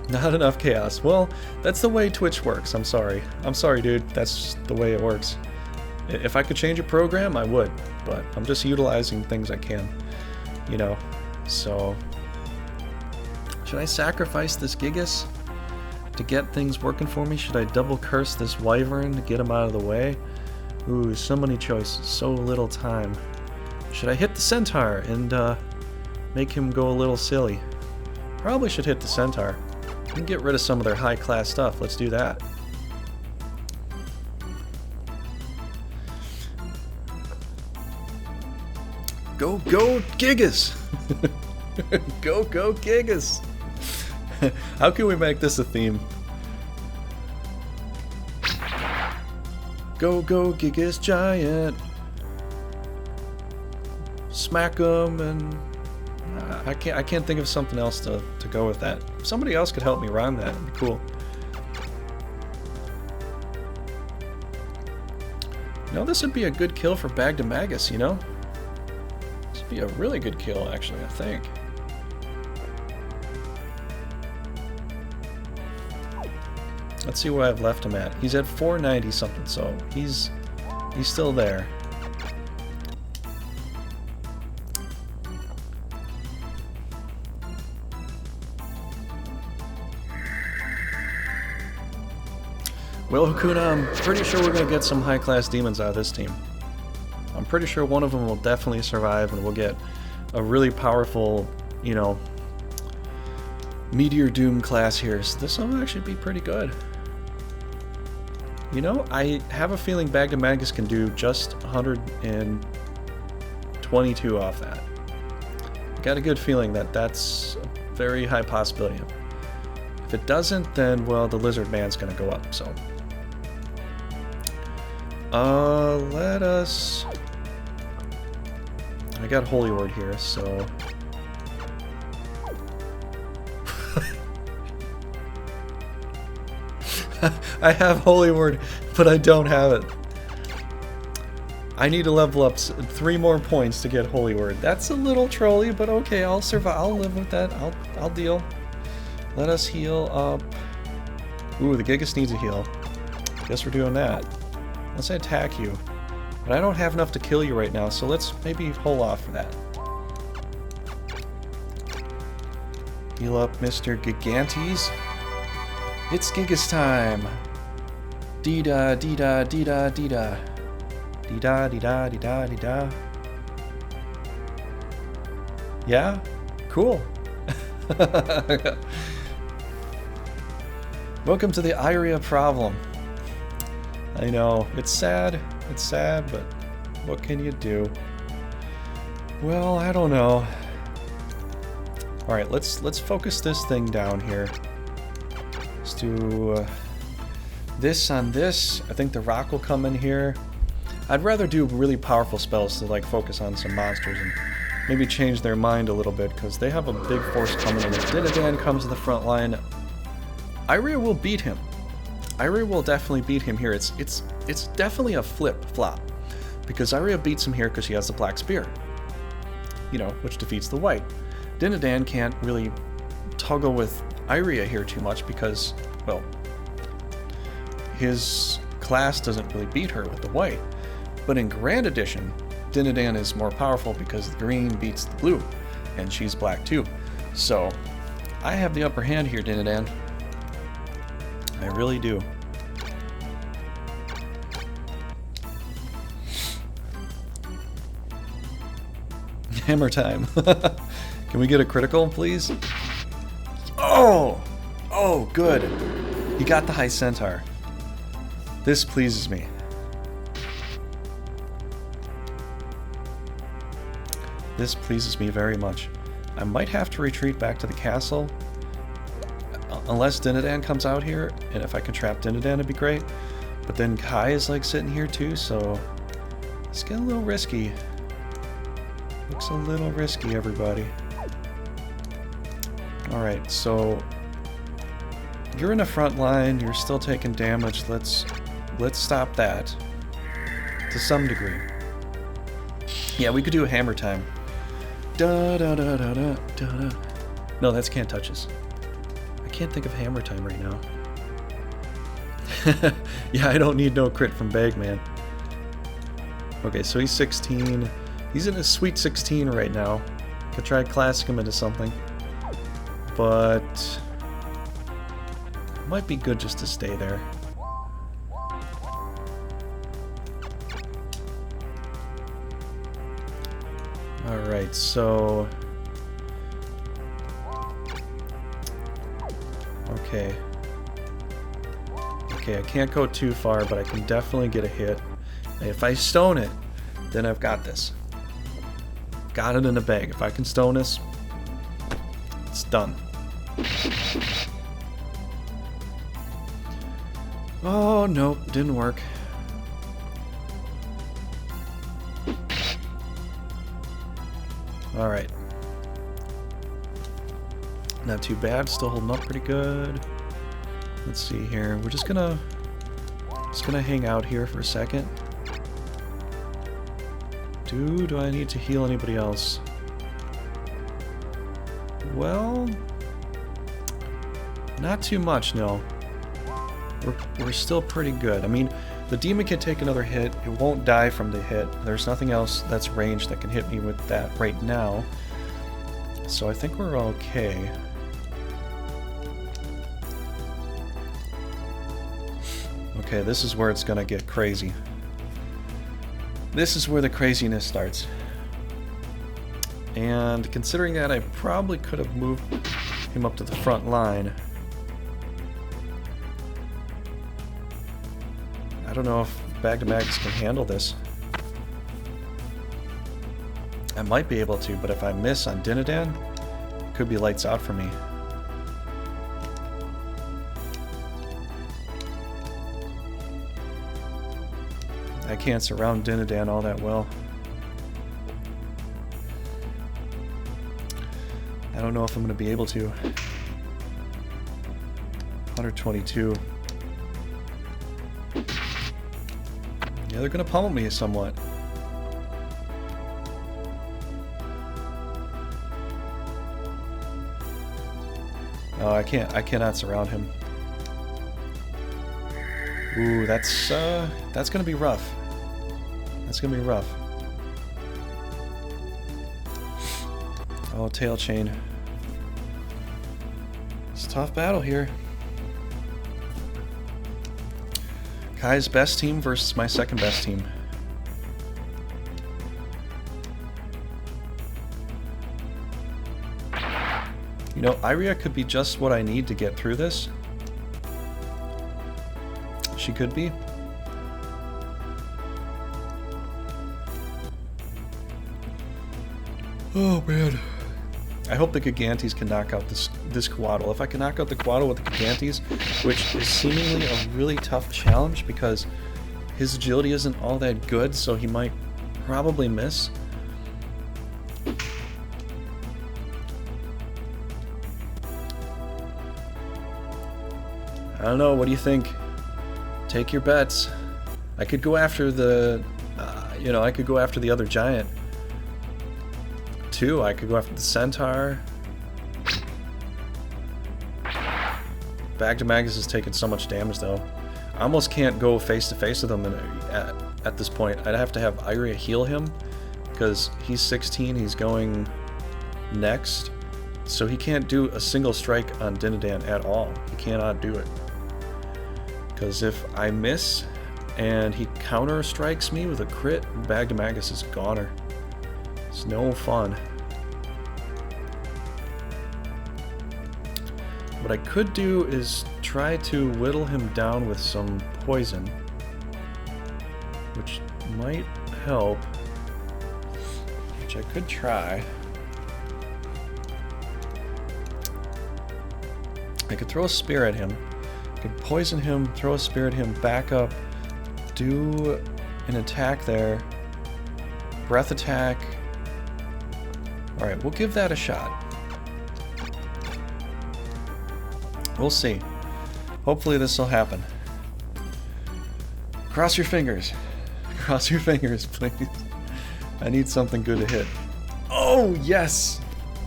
Not enough chaos. Well, that's the way Twitch works. I'm sorry. I'm sorry, dude. That's just the way it works. If I could change a program, I would. But I'm just utilizing things I can. You know. So... should I sacrifice this Gigas to get things working for me? Should I double curse this Wyvern to get him out of the way? Ooh, so many choices. So little time. Should I hit the Centaur and make him go a little silly? Probably should hit the Centaur. And get rid of some of their high-class stuff. Let's do that. Go, go, Gigas! Go, go, Gigas! How can we make this a theme? Go, go, Gigas Giant! Smack 'em and... I can't think of something else to go with that. If somebody else could help me rhyme that, it'd be cool. You know, this would be a good kill for Brigandine, you know? This would be a really good kill, actually, I think. Let's see where I've left him at. He's at 490 something, so he's still there. Well, Hakuna, I'm pretty sure we're going to get some high-class demons out of this team. I'm pretty sure one of them will definitely survive, and we'll get a really powerful, you know, Meteor Doom class here. So this will actually be pretty good. You know, I have a feeling Brigandine can do just 122 off that. Got a good feeling that that's a very high possibility. If it doesn't, then, well, the Lizard Man's going to go up, so... let us... I got Holy Word here, so... I have Holy Word, but I don't have it. I need to level up 3 more points to get Holy Word. That's a little trolly, but okay, I'll survive. I'll live with that. I'll deal. Let us heal up. Ooh, the Gigas needs a heal. Guess we're doing that. Let's attack you. But I don't have enough to kill you right now, so let's maybe hold off for that. Heal up Mr. Gigantes. It's Gigas time! Dee-da, dee-da, dee-da, dee-da. Dee-da, dee-da, dee-da, dee-da. Yeah? Cool. Welcome to the Iria problem. I know, it's sad, but what can you do? Well, I don't know. Alright, let's focus this thing down here. Let's do this on this. I think the rock will come in here. I'd rather do really powerful spells to like focus on some monsters and maybe change their mind a little bit, because they have a big force coming in. If Brigandine comes to the front line, Iria will beat him. Iria will definitely beat him here. It's definitely a flip-flop, because Iria beats him here because she has the Black Spear, you know, which defeats the white. Dinadan can't really toggle with Iria here too much because, well, his class doesn't really beat her with the white. But in Grand Edition, Dinadan is more powerful because the green beats the blue, and she's black too. So, I have the upper hand here, Dinadan. I really do. Hammer time. Can we get a critical, please? Oh! Oh, good. He got the high centaur. This pleases me. This pleases me very much. I might have to retreat back to the castle. Unless Dinadan comes out here, and if I can trap Dinadan, it'd be great. But then Kai is like sitting here too, so it's getting a little risky. Looks a little risky, everybody. Alright, so you're in the front line, you're still taking damage. Let's stop that to some degree. Yeah, we could do a hammer time. Da da da da da da da. No, that's can't touches. I can't think of hammer time right now. Yeah, I don't need no crit from Bagman. Okay, so he's 16. He's in his sweet 16 right now. Could try classic him into something. But it might be good just to stay there. Alright, so... Okay. Okay, I can't go too far, but I can definitely get a hit. And if I stone it, then I've got this. Got it in the bag. If I can stone this, it's done. Oh, nope, didn't work. Alright. Not too bad, still holding up pretty good. Let's see here. We're just gonna hang out here for a second. Do I need to heal anybody else? Well, not too much, no. We're still pretty good. I mean, the demon can take another hit. It won't die from the hit. There's nothing else that's ranged that can hit me with that right now. So I think we're okay. Okay, this is where it's gonna get crazy. This is where the craziness starts. And considering that, I probably could have moved him up to the front line. I don't know if Bag-to-Mags can handle this. I might be able to, but if I miss on Dinadan, it could be lights out for me. I can't surround Dinadan all that well. I don't know if I'm going to be able to. 122. Yeah, they're going to pummel me somewhat. Oh, I cannot surround him. Ooh, that's gonna be rough. That's gonna be rough. Oh, tail chain. It's a tough battle here. Kai's best team versus my second best team. You know, Iria could be just what I need to get through this. She could be. Oh man. I hope the Gigantes can knock out this Quaddle. If I can knock out the Quaddle with the Gigantes, which is seemingly a really tough challenge because his agility isn't all that good, so he might probably miss. I don't know, what do you think? Take your bets. I could go after the, I could go after the other giant too. I could go after the Centaur. Bagdemagus is taking so much damage though. I almost can't go face to face with him at this point. I'd have to have Iria heal him because he's 16. He's going next, so he can't do a single strike on Dinadan at all. He cannot do it because if I miss and he counter strikes me with a crit, Bagdemagus is goner. It's no fun. What I could do is try to whittle him down with some poison, which might help, which I could try. I could throw a spear at him, I could poison him, throw a spear at him, back up, do an attack there, breath attack. Alright, we'll give that a shot. We'll see. Hopefully this will happen. Cross your fingers. Cross your fingers, please. I need something good to hit. Oh, yes!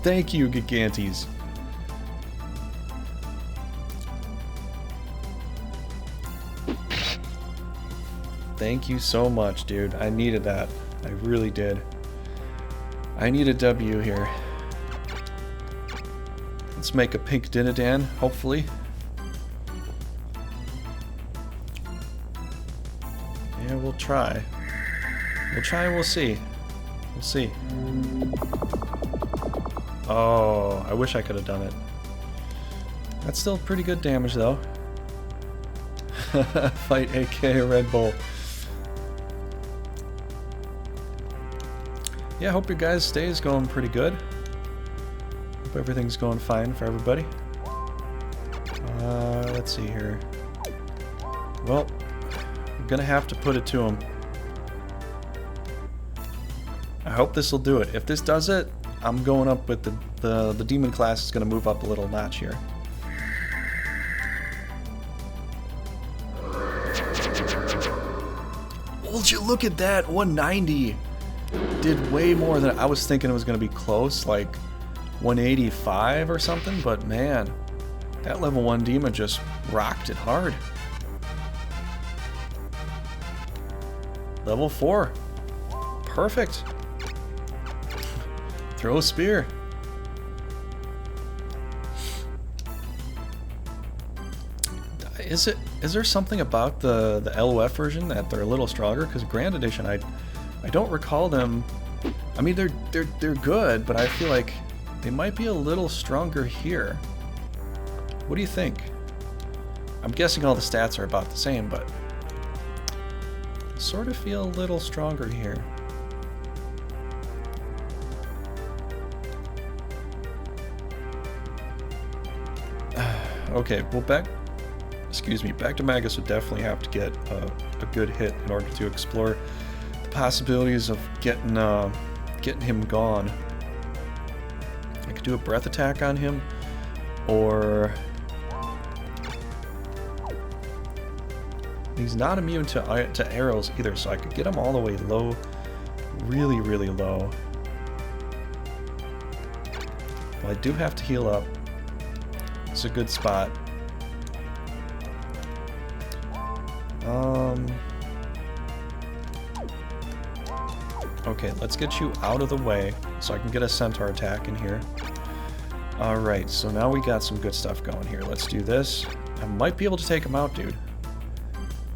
Thank you, Gigantes. Thank you so much, dude. I needed that. I really did. I need a W here. Let's make a pink Dinadan, hopefully. Yeah, we'll try. We'll try and we'll see. We'll see. Oh, I wish I could have done it. That's still pretty good damage, though. Fight AK Red Bull. Yeah, hope your guys' day is going pretty good. Hope everything's going fine for everybody. Let's see here. Well, I'm gonna have to put it to him. I hope this will do it. If this does it, I'm going up with the demon class is gonna move up a little notch here. Would you look at that? 190. Did way more than I was thinking it was gonna be close, like 185 or something, but man, that level 1 demon just rocked it hard. Level 4. Perfect. Throw a spear. Is there something about the LoF version that they're a little stronger? Because Grand Edition, I don't recall them. I mean, they're good, but I feel like they might be a little stronger here. What do you think? I'm guessing all the stats are about the same, but I sort of feel a little stronger here. Okay, well Bagdemagus would definitely have to get a good hit in order to explore the possibilities of getting him gone. I could do a breath attack on him, or he's not immune to arrows either, so I could get him all the way low, really, really low. But I do have to heal up. It's a good spot. Okay, let's get you out of the way so I can get a centaur attack in here. Alright, so now we got some good stuff going here. Let's do this. I might be able to take him out, dude.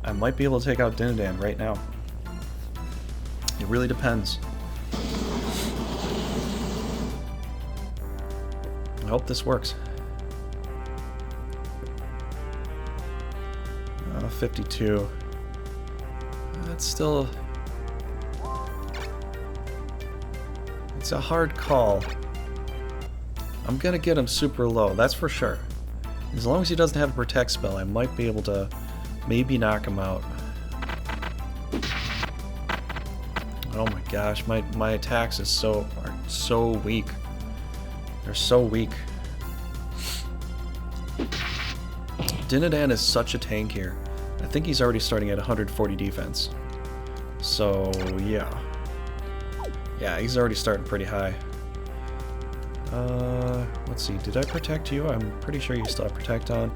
I might be able to take out Dinadan right now. It really depends. I hope this works. 52. That's still... It's a hard call. I'm gonna get him super low, that's for sure. As long as he doesn't have a protect spell, I might be able to maybe knock him out. Oh my gosh, my attacks are so weak. They're so weak. Dinadan is such a tank here. I think he's already starting at 140 defense. So, yeah. Yeah, he's already starting pretty high. Let's see, did I protect you? I'm pretty sure you still have protect on.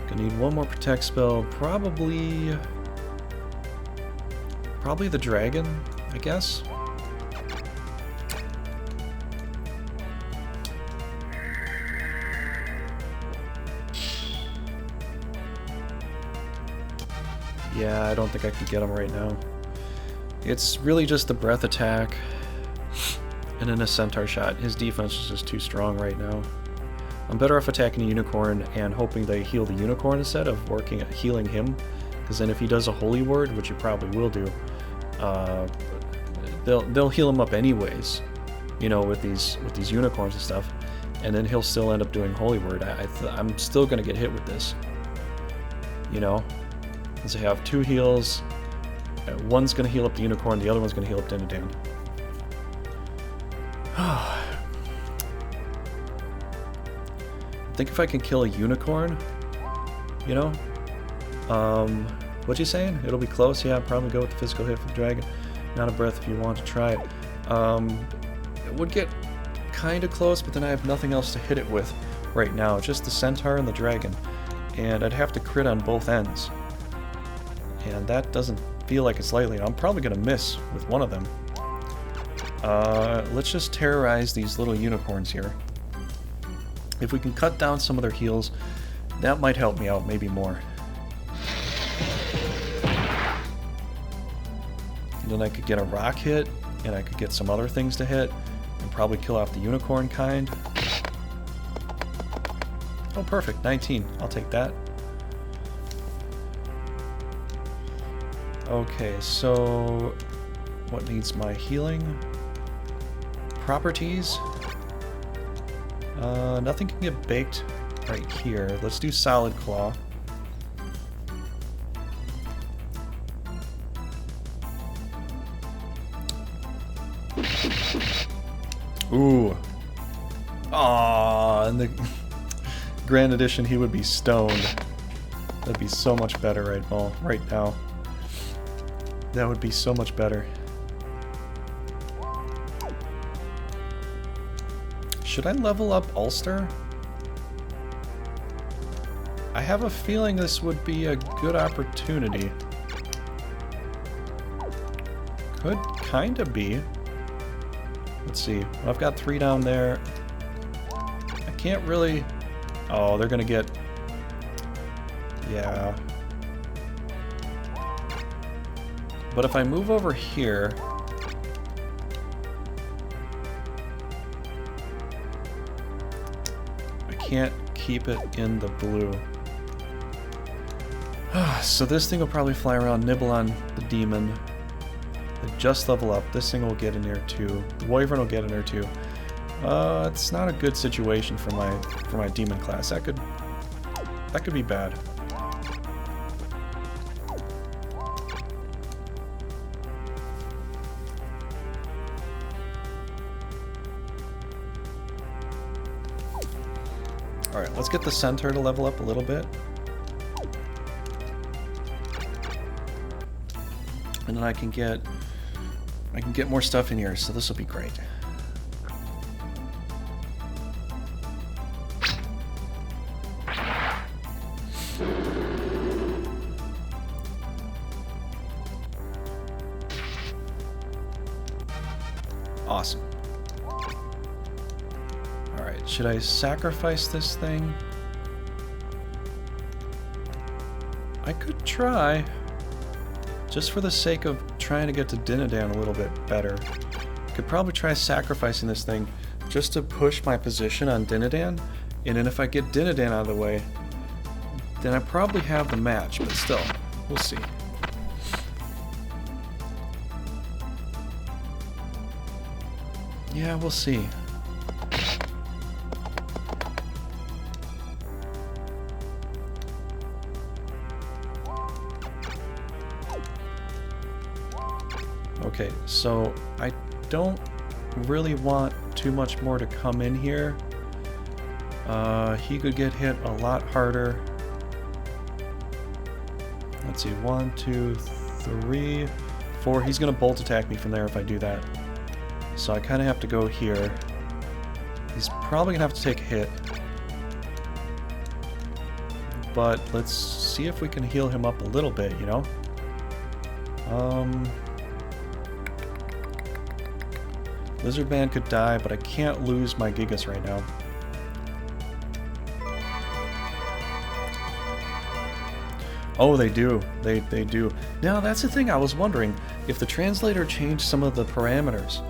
Gonna need one more protect spell, probably the dragon, I guess. Yeah, I don't think I can get him right now. It's really just the breath attack and then a centaur shot. His defense is just too strong right now. I'm better off attacking a unicorn and hoping they heal the unicorn instead of working at healing him. Because then if he does a holy word, which he probably will do, they'll heal him up anyways, you know, with these unicorns and stuff. And then he'll still end up doing holy word. I'm still gonna get hit with this, you know. Because I have 2 heals. One's going to heal up the unicorn, the other one's going to heal up Brigandine. I think if I can kill a unicorn, you know? What you saying? It'll be close? Yeah, I'd probably go with the physical hit for the dragon. Not a breath if you want to try it. It would get kind of close, but then I have nothing else to hit it with right now. Just the centaur and the dragon. And I'd have to crit on both ends. And that doesn't feel like it's likely. I'm probably going to miss with one of them. Let's just terrorize these little unicorns here. If we can cut down some of their heals, that might help me out, maybe more. And then I could get a rock hit, and I could get some other things to hit, and probably kill off the unicorn kind. Oh, perfect. 19. I'll take that. Okay, so what needs my healing? Properties. Nothing can get baked right here. Let's do solid claw. Ooh. Aww, in the Grand Edition he would be stoned. That'd be so much better right now. That would be so much better. Should I level up Ulster? I have a feeling this would be a good opportunity. Could kinda be. Let's see. Well, I've got 3 down there. I can't really... Oh, they're gonna get... Yeah. But if I move over here... I can't keep it in the blue. So this thing will probably fly around, nibble on the demon. Just level up. This thing will get in there too. The wyvern will get in there too. It's not a good situation for my demon class. That could be bad. Alright, let's get the centaur to level up a little bit. And then I can get more stuff in here, so this will be great. Awesome. Alright, should I sacrifice this thing? I could try. Just for the sake of trying to get to Brigandine a little bit better. Could probably try sacrificing this thing just to push my position on Brigandine, and then if I get Brigandine out of the way, then I probably have the match, but still, we'll see. Yeah, we'll see. Okay, so I don't really want too much more to come in here. He could get hit a lot harder. Let's see, 1, 2, 3, 4. He's gonna bolt attack me from there if I do that. So I kind of have to go here. He's probably gonna have to take a hit. But let's see if we can heal him up a little bit, you know? Lizard Man could die, but I can't lose my Gigas right now. Oh, they do. They do. Now, that's the thing I was wondering, if the translator changed some of the parameters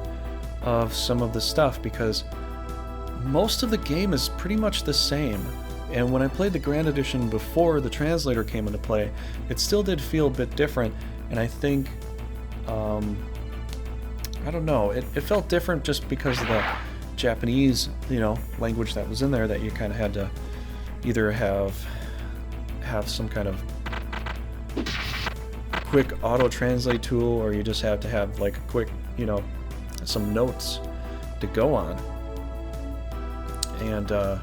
of some of the stuff, because most of the game is pretty much the same. And when I played the Grand Edition before the translator came into play, it still did feel a bit different, and I think, I don't know, it felt different just because of the Japanese, you know, language that was in there, that you kind of had to either have some kind of quick auto-translate tool, or you just have to have like a quick, you know, some notes to go on. And I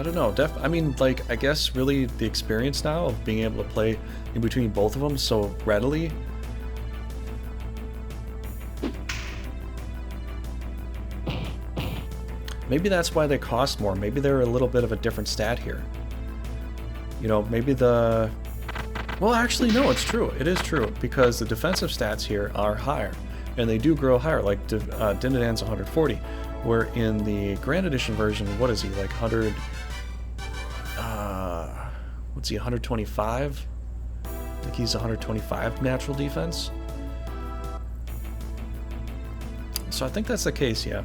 don't know, I mean, like, I guess really the experience now of being able to play in between both of them so readily, maybe that's why they cost more. Maybe they're a little bit of a different stat here. You know, maybe the... Well, actually, no, it's true. It is true, because the defensive stats here are higher, and they do grow higher, like Dinadan's 140, where in the Grand Edition version, what is he, like 100... what's he, 125? I think he's 125 natural defense. So I think that's the case, yeah.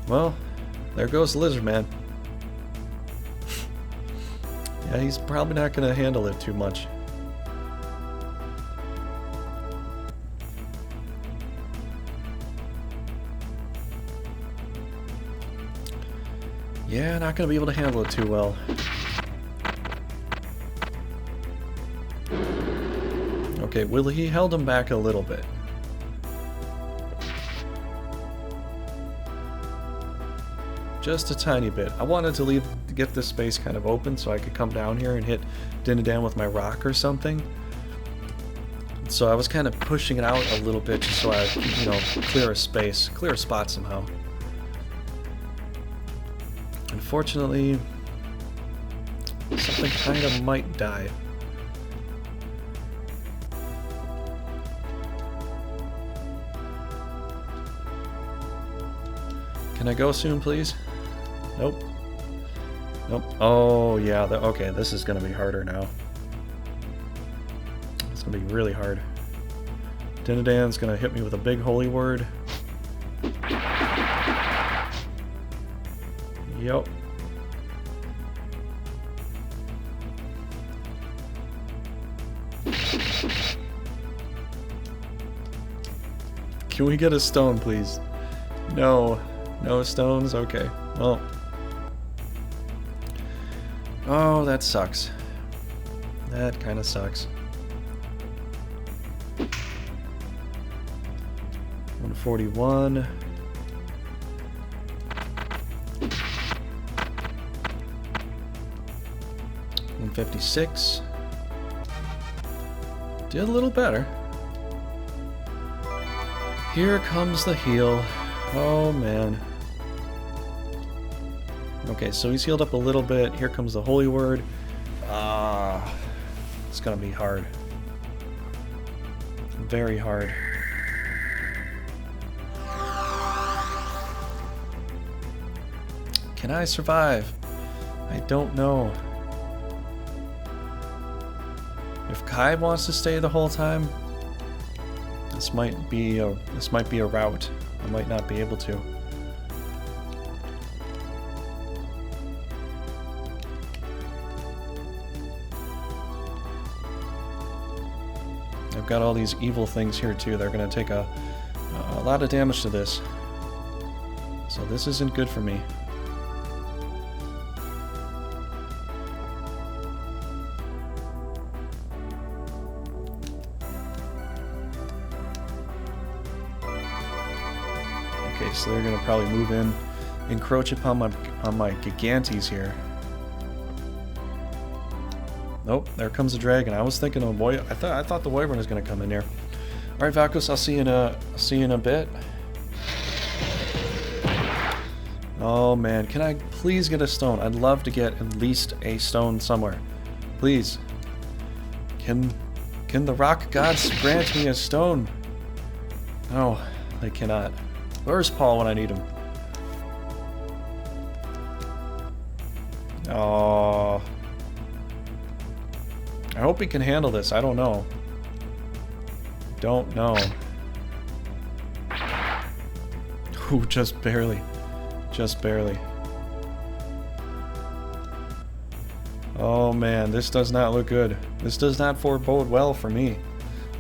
Well, there goes the Lizard Man. Yeah, he's probably not going to handle it too much. Yeah, not going to be able to handle it too well. Okay, well, he held him back a little bit. Just a tiny bit. I wanted to get this space kind of open so I could come down here and hit Dinadan with my rock or something. So I was kind of pushing it out a little bit just so I, you know, clear a space, clear a spot somehow. Unfortunately, something kind of might die. Can I go soon, please? Nope. Nope. Oh, yeah. Okay, this is going to be harder now. It's going to be really hard. Dinadan's going to hit me with a big holy word. Yep. Can we get a stone, please? No. No stones? Okay. Well. Oh, that sucks. That kind of sucks. 141. 156. Did a little better. Here comes the heal. Oh, man. Okay, so he's healed up a little bit. Here comes the holy word. It's gonna be hard. Very hard. Can I survive? I don't know. If Kai wants to stay the whole time, this might be a route. I might not be able to. I've got all these evil things here too. They're going to take a lot of damage to this. So this isn't good for me. Okay, so they're going to probably move in, encroach upon my Gigantes here. Nope, there comes the dragon. I was thinking of I thought the wyvern was gonna come in there. Alright, Valkos, I'll see you in a bit. Oh man, can I please get a stone? I'd love to get at least a stone somewhere. Please. Can the rock gods grant me a stone? No, they cannot. Where's Paul when I need him? Oh. I hope he can handle this. I don't know. Don't know. Ooh, just barely. Just barely. Oh man, this does not look good. This does not forebode well for me.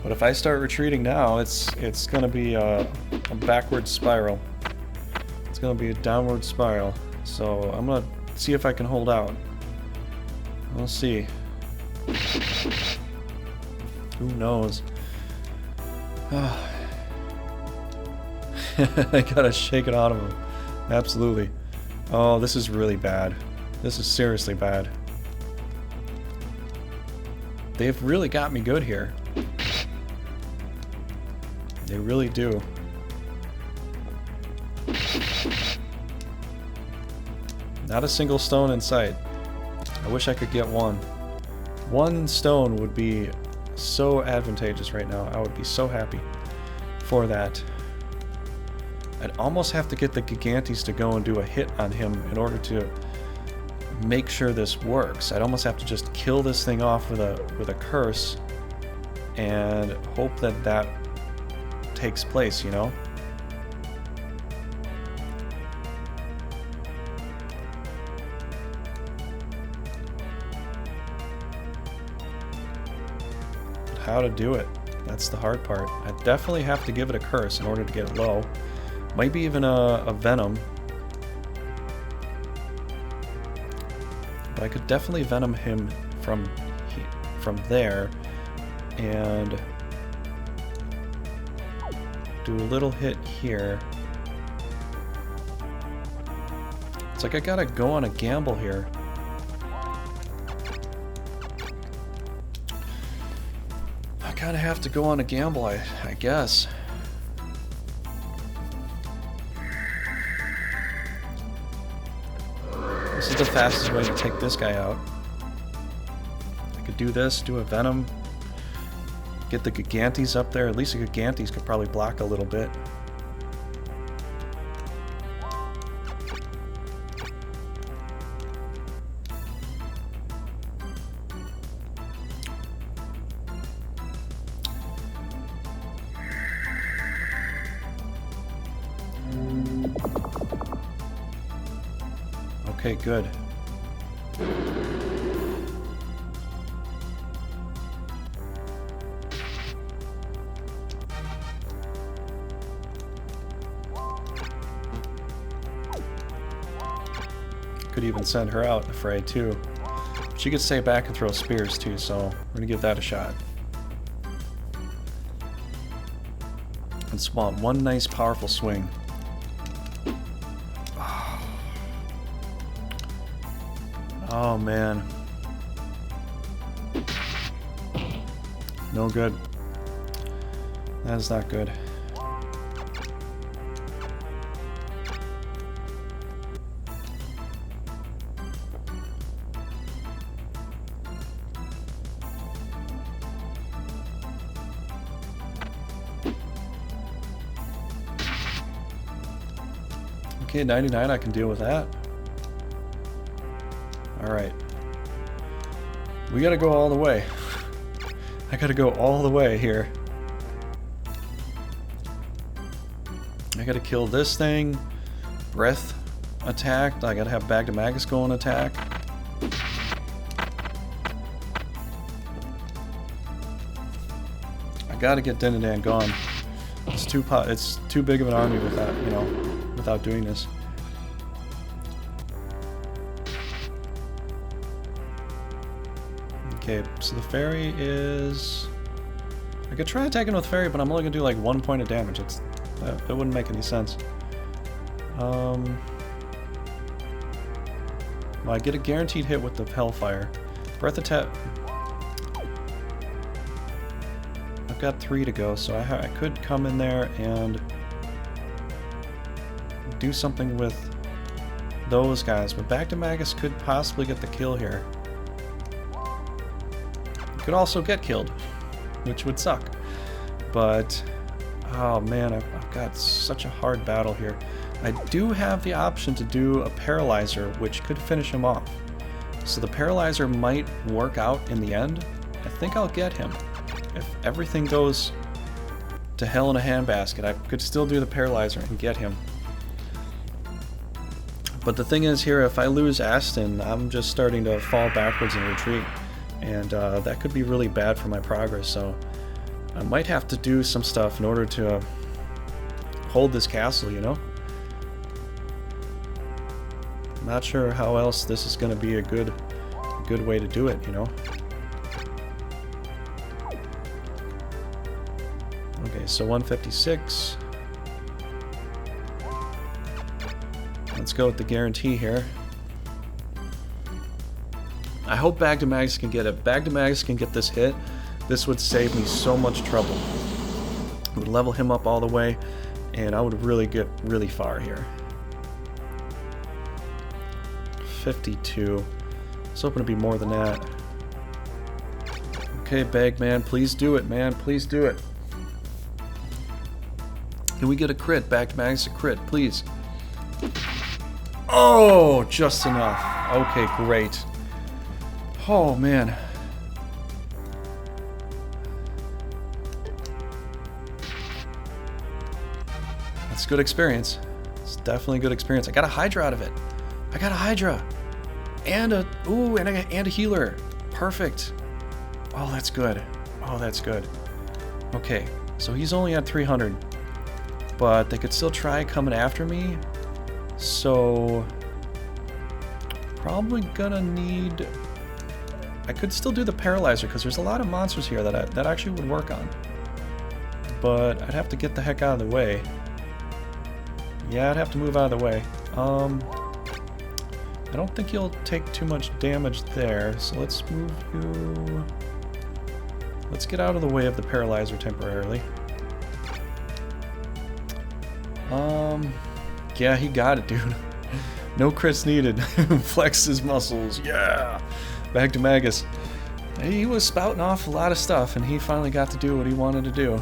But if I start retreating now, it's gonna be a backward spiral. It's gonna be a downward spiral. So I'm gonna see if I can hold out. We'll see. Who knows? I gotta shake it out of him. Absolutely. Oh, this is really bad. This is seriously bad. They've really got me good here. They really do. Not a single stone in sight. I wish I could get one. One stone would be so advantageous right now. I would be so happy for that. I'd almost have to get the Gigantes to go and do a hit on him in order to make sure this works. I'd almost have to just kill this thing off with a curse and hope that that takes place, you know? How to do it. That's the hard part. I definitely have to give it a curse in order to get it low. Maybe even a venom. But I could definitely venom him from there and do a little hit here. It's like I gotta go on a gamble here. I kinda have to go on a gamble, I guess. This is the fastest way to take this guy out. I could do this, do a venom, get the Gigantes up there. At least the Gigantes could probably block a little bit. Okay, good. Could even send her out in the fray too. She could stay back and throw spears too, so we're gonna give that a shot. And swap one nice powerful swing. Oh man. No good. That is not good. Okay, 99, I can deal with that. Alright. We gotta go all the way. I gotta go all the way here. I gotta kill this thing. Breath attacked. I gotta have Bagdamagus go and attack. I gotta get Dinadan gone. It's too big of an army without, you know, without doing this. Okay, so the fairy is... I could try attacking with fairy, but I'm only gonna do like 1 point of damage. That wouldn't make any sense. Well, I get a guaranteed hit with the Hellfire. Breath attack... got 3 to go, so I could come in there and do something with those guys. But Bagdemagus could possibly get the kill here. Could also get killed, which would suck. But, oh man, I've got such a hard battle here. I do have the option to do a Paralyzer, which could finish him off. So the Paralyzer might work out in the end. I think I'll get him. If everything goes to hell in a handbasket, I could still do the Paralyzer and get him. But the thing is here, if I lose Aston, I'm just starting to fall backwards and retreat. And that could be really bad for my progress, so I might have to do some stuff in order to hold this castle, you know? I'm not sure how else this is going to be a good way to do it, you know? Okay, so 156. Let's go with the guarantee here. I hope Bagdemagus can get it. Bagdemagus can get this hit. This would save me so much trouble. It would level him up all the way, and I would really get really far here. 52. I was hoping to be more than that. Okay, Bagman, please do it, man. Please do it. Can we get a crit? Bagdemagus, a crit, please. Oh, just enough. Okay, great. Oh, man. That's good experience. It's definitely good experience. I got a Hydra out of it. I got a Hydra. And a... Ooh, and a healer. Perfect. Oh, that's good. Oh, that's good. Okay, so he's only at 300. But they could still try coming after me. So... Probably gonna need... I could still do the Paralyzer, because there's a lot of monsters here that actually would work on. But I'd have to get the heck out of the way. Yeah, I'd have to move out of the way. I don't think you'll take too much damage there, so let's move you... Let's get out of the way of the Paralyzer temporarily. Yeah, he got it, dude. No crits needed. Flex his muscles, yeah! Bagdemagus. He was spouting off a lot of stuff, and he finally got to do what he wanted to do.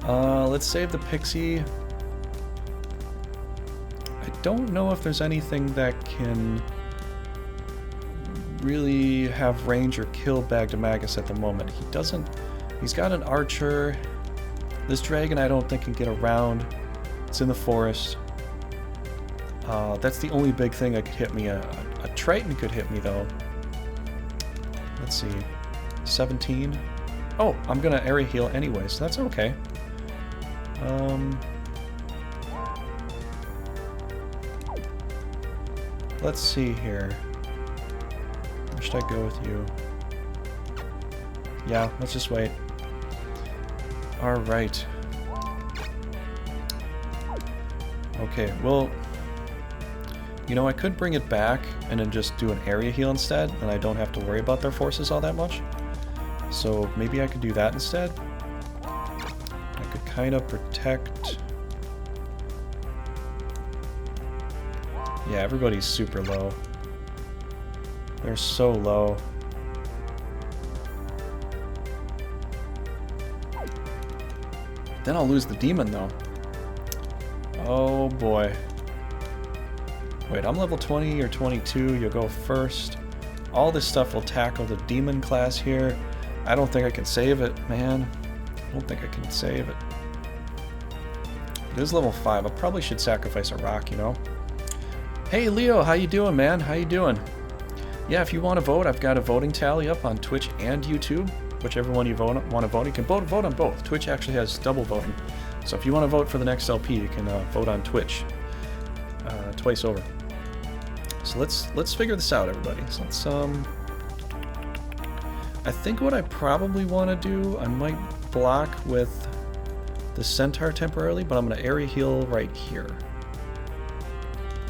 Let's save the Pixie. I don't know if there's anything that can really have range or kill Bagdemagus at the moment. He doesn't... He's got an archer. This dragon I don't think can get around. It's in the forest. That's the only big thing that could hit me. A Triton could hit me, though. Let's see. 17. Oh, I'm gonna area heal anyway, so that's okay. Let's see here. Where should I go with you? Yeah, let's just wait. Alright. Okay, well... You know, I could bring it back and then just do an area heal instead, and I don't have to worry about their forces all that much. So maybe I could do that instead. I could kind of protect... Yeah, everybody's super low. They're so low. Then I'll lose the demon, though. Oh boy. Wait, I'm level 20 or 22, you'll go first. All this stuff will tackle the demon class here. I don't think I can save it, man. I don't think I can save it. It is level 5, I probably should sacrifice a rock, you know? Hey Leo, how you doing, man? How you doing? Yeah, if you want to vote, I've got a voting tally up on Twitch and YouTube. Whichever one you want to vote, you can vote on both. Twitch actually has double voting. So if you want to vote for the next LP, you can vote on Twitch. Twice over. So let's figure this out, everybody. So let's I think what I probably want to do, I might block with the Centaur temporarily, but I'm going to area heal right here.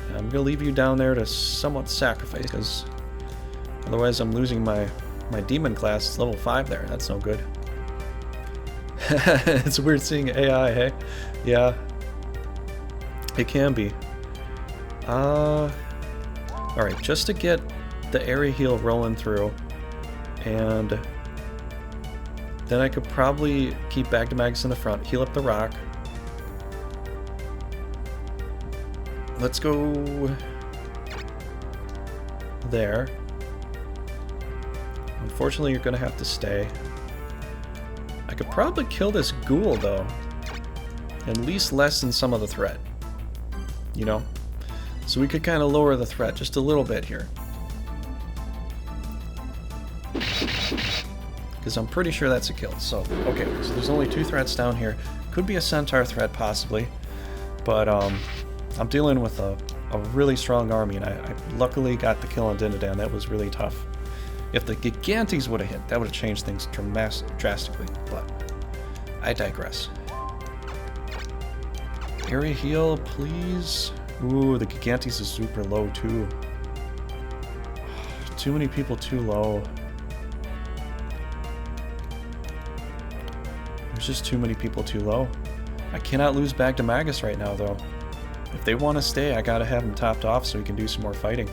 And I'm going to leave you down there to somewhat sacrifice, because otherwise I'm losing my demon class. It's level 5 there. That's no good. It's weird seeing AI, hey? Yeah. It can be. Alright, just to get the area heal rolling through, and then I could probably keep back to Magus in the front, heal up the rock. Let's go there. Unfortunately, you're gonna have to stay. I could probably kill this ghoul, though. At least lessen some of the threat. You know? So we could kind of lower the threat just a little bit here. Because I'm pretty sure that's a kill. So, okay, so there's only 2 threats down here. Could be a centaur threat, possibly. But, I'm dealing with a really strong army, and I luckily got the kill on Dinadan. That was really tough. If the Gigantes would have hit, that would have changed things drastically, but I digress. Area heal, please. Ooh, the Gigantes is super low, too. Too many people too low. There's just too many people too low. I cannot lose back to Magus right now, though. If they want to stay, I gotta have them topped off so we can do some more fighting.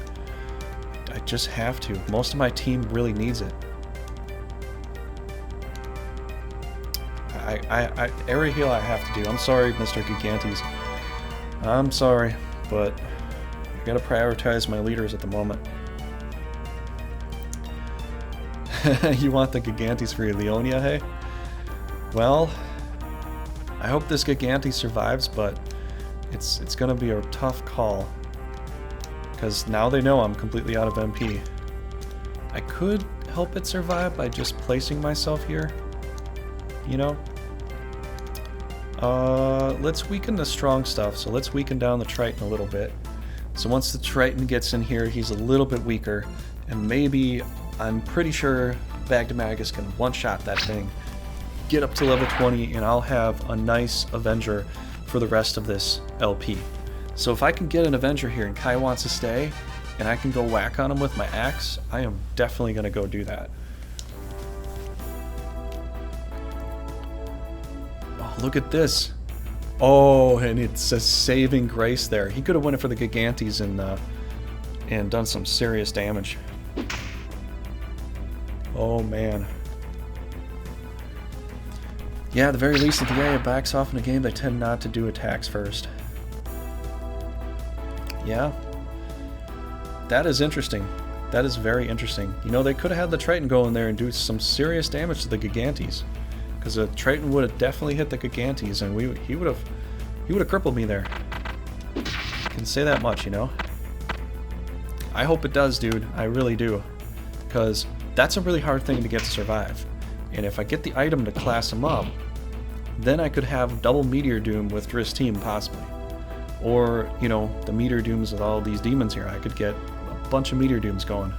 I just have to. Most of my team really needs it. Area heal I have to do. I'm sorry, Mr. Gigantes. I'm sorry, but I gotta prioritize my leaders at the moment. You want the Gigantes for your Leonia, hey? Well, I hope this Gigante survives, but it's gonna be a tough call. Because now they know I'm completely out of MP. I could help it survive by just placing myself here. You know? Let's weaken the strong stuff, so let's weaken down the Triton a little bit. So once the Triton gets in here, he's a little bit weaker, and maybe, I'm pretty sure Bagdamagus can one-shot that thing, get up to level 20, and I'll have a nice Avenger for the rest of this LP. So if I can get an Avenger here and Kai wants to stay, and I can go whack on him with my axe, I am definitely going to go do that. Oh, look at this. Oh, and it's a saving grace there. He could have went it for the Gigantes and done some serious damage. Oh, man. Yeah, at the very least, if the AI backs off in a game, they tend not to do attacks first. Yeah. That is interesting. That is very interesting. You know, they could have had the Triton go in there and do some serious damage to the Gigantes. Because the Triton would have definitely hit the Gigantes, and he would have crippled me there. I can say that much, you know? I hope it does, dude. I really do. Because that's a really hard thing to get to survive. And if I get the item to class him up, then I could have double Meteor Doom with Driss team, possibly. Or, you know, the Meteor Dooms with all these demons here. I could get a bunch of Meteor Dooms going.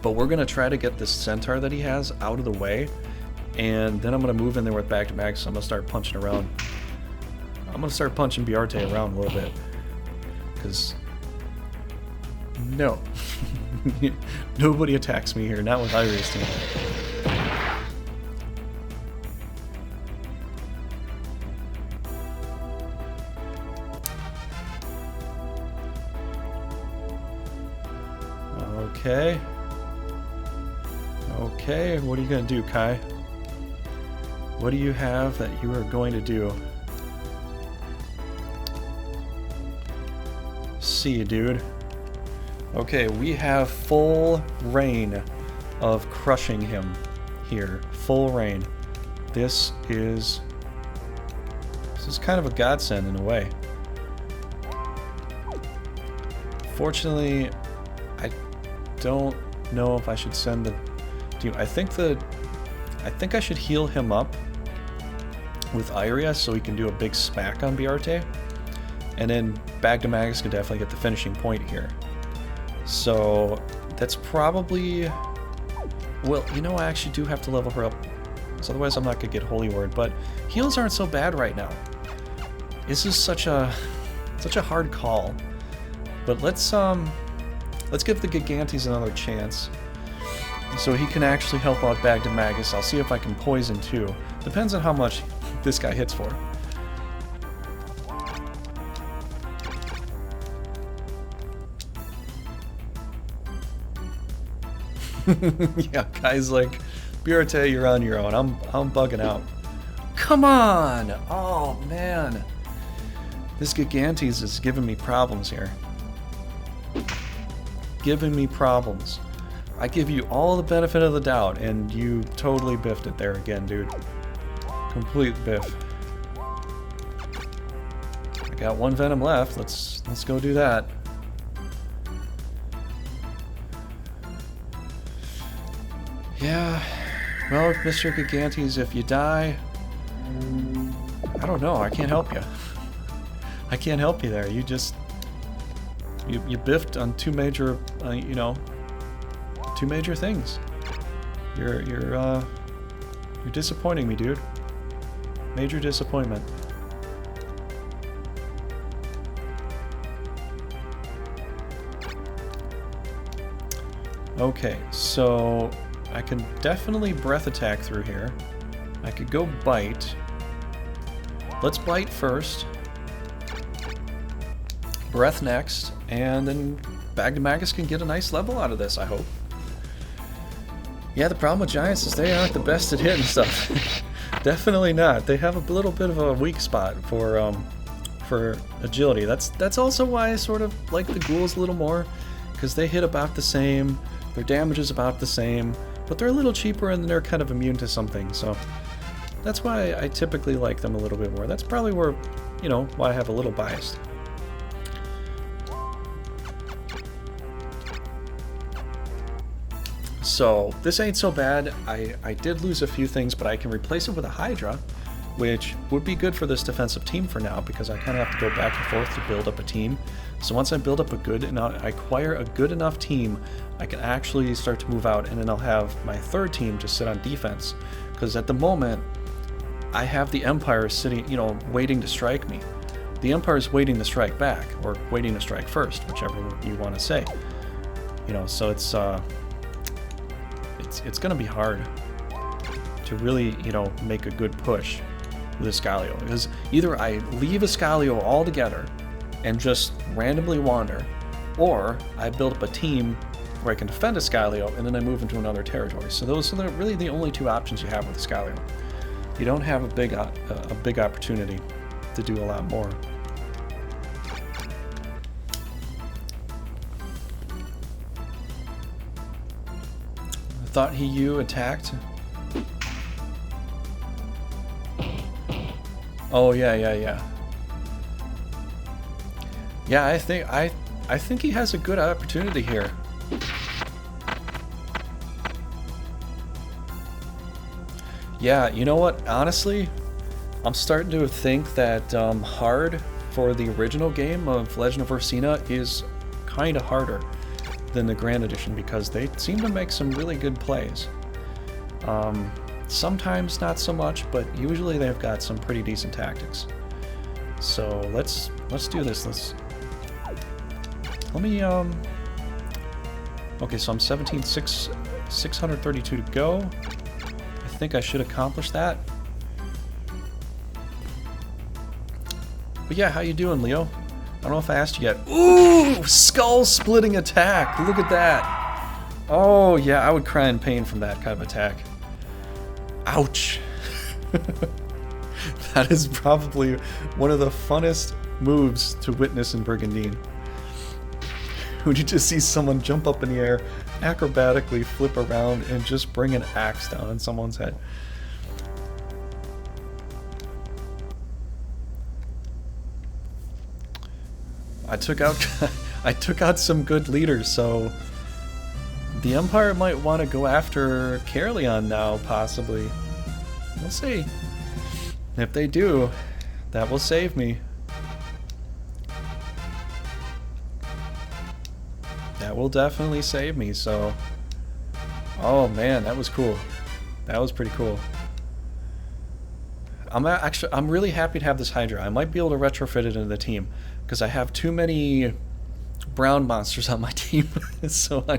But we're going to try to get this Centaur that he has out of the way. And then I'm going to move in there with back to back, so I'm going to start punching around. I'm going to start punching Biarte around a little bit. Because... no. Nobody attacks me here, not with Iris team. Okay. Okay, what are you going to do, Kai? What do you have that you are going to do? See you, dude. Okay, we have full reign of crushing him here. Full reign. This is kind of a godsend in a way. Fortunately, I don't know if I should send the team. I think I should heal him up with Iria so he can do a big smack on Biarte. And then Bagdamagus can definitely get the finishing point here. So that's probably... well, you know, I actually do have to level her up. So otherwise I'm not going to get Holy Word. But heals aren't so bad right now. This is such a hard call. But let's give the Gigantes another chance. So he can actually help out Brigandine. I'll see if I can poison too. Depends on how much this guy hits for. Yeah, guys like, Birte, you're on your own. I'm bugging out. Come on! Oh, man. This Gigantes is giving me problems here. Giving me problems. I give you all the benefit of the doubt, and you totally biffed it there again, dude. Complete biff. I got one Venom left. Let's go do that. Yeah. Well, Mr. Gigantes, if you die, I don't know. I can't help you. I can't help you there. You just you biffed on two major, you know, two major things. You're disappointing me, dude. Major disappointment. Okay, so I can definitely breath attack through here. I could go bite. Let's bite first. Breath next, and then Brigandine can get a nice level out of this, I hope. Yeah, the problem with Giants is they aren't the best at hitting stuff. Definitely not. They have a little bit of a weak spot for agility. That's also why I sort of like the ghouls a little more, because they hit about the same, their damage is about the same, but they're a little cheaper and they're kind of immune to something, so that's why I typically like them a little bit more. That's probably where, you know, why I have a little biased. So this ain't so bad. I did lose a few things, but I can replace it with a Hydra, which would be good for this defensive team for now, because I kind of have to go back and forth to build up a team. So once I build up a good enough, I acquire a good enough team, I can actually start to move out, and then I'll have my third team just sit on defense. Because at the moment, I have the Empire sitting, you know, waiting to strike me. The Empire is waiting to strike back, or waiting to strike first, whichever you want to say. You know, so it's going to be hard to really, you know, make a good push with Iscalio. Because either I leave Iscalio altogether and just randomly wander, or I build up a team where I can defend Iscalio and then I move into another territory. So those are really the only two options you have with Iscalio. You don't have a big opportunity to do a lot more. Thought you attacked. Oh yeah. Yeah, I think he has a good opportunity here. Yeah, you know what? Honestly, I'm starting to think that hard for the original game of Legend of Ursina is kind of harder than the Grand Edition, because they seem to make some really good plays. Sometimes not so much, but usually they've got some pretty decent tactics. So let's do this. Let me okay, so I'm 632 to go. I think I should accomplish that. But yeah, how you doing, Leo? I don't know if I asked you yet. Ooh, skull-splitting attack. Look at that. Oh, yeah, I would cry in pain from that kind of attack. Ouch. That is probably one of the funnest moves to witness in Brigandine. When you just see someone jump up in the air, acrobatically flip around, and just bring an axe down on someone's head. I took out some good leaders, so the Empire might want to go after Caerleon now, possibly. We'll see. If they do, that will save me. That will definitely save me, so... Oh man, that was cool. That was pretty cool. I'm really happy to have this Hydra. I might be able to retrofit it into the team, because I have too many brown monsters on my team, so I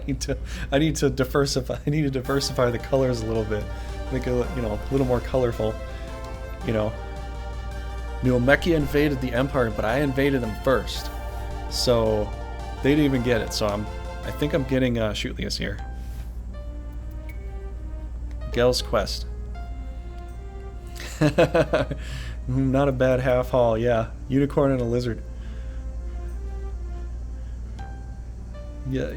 need to diversify. I need to diversify the colors a little bit, make it, you know, a little more colorful. You know, Neomechia invaded the Empire, but I invaded them first, so they didn't even get it. So I think I'm getting Shootlius here. Gel's quest. Not a bad half haul, yeah. Unicorn and a lizard. Yeah.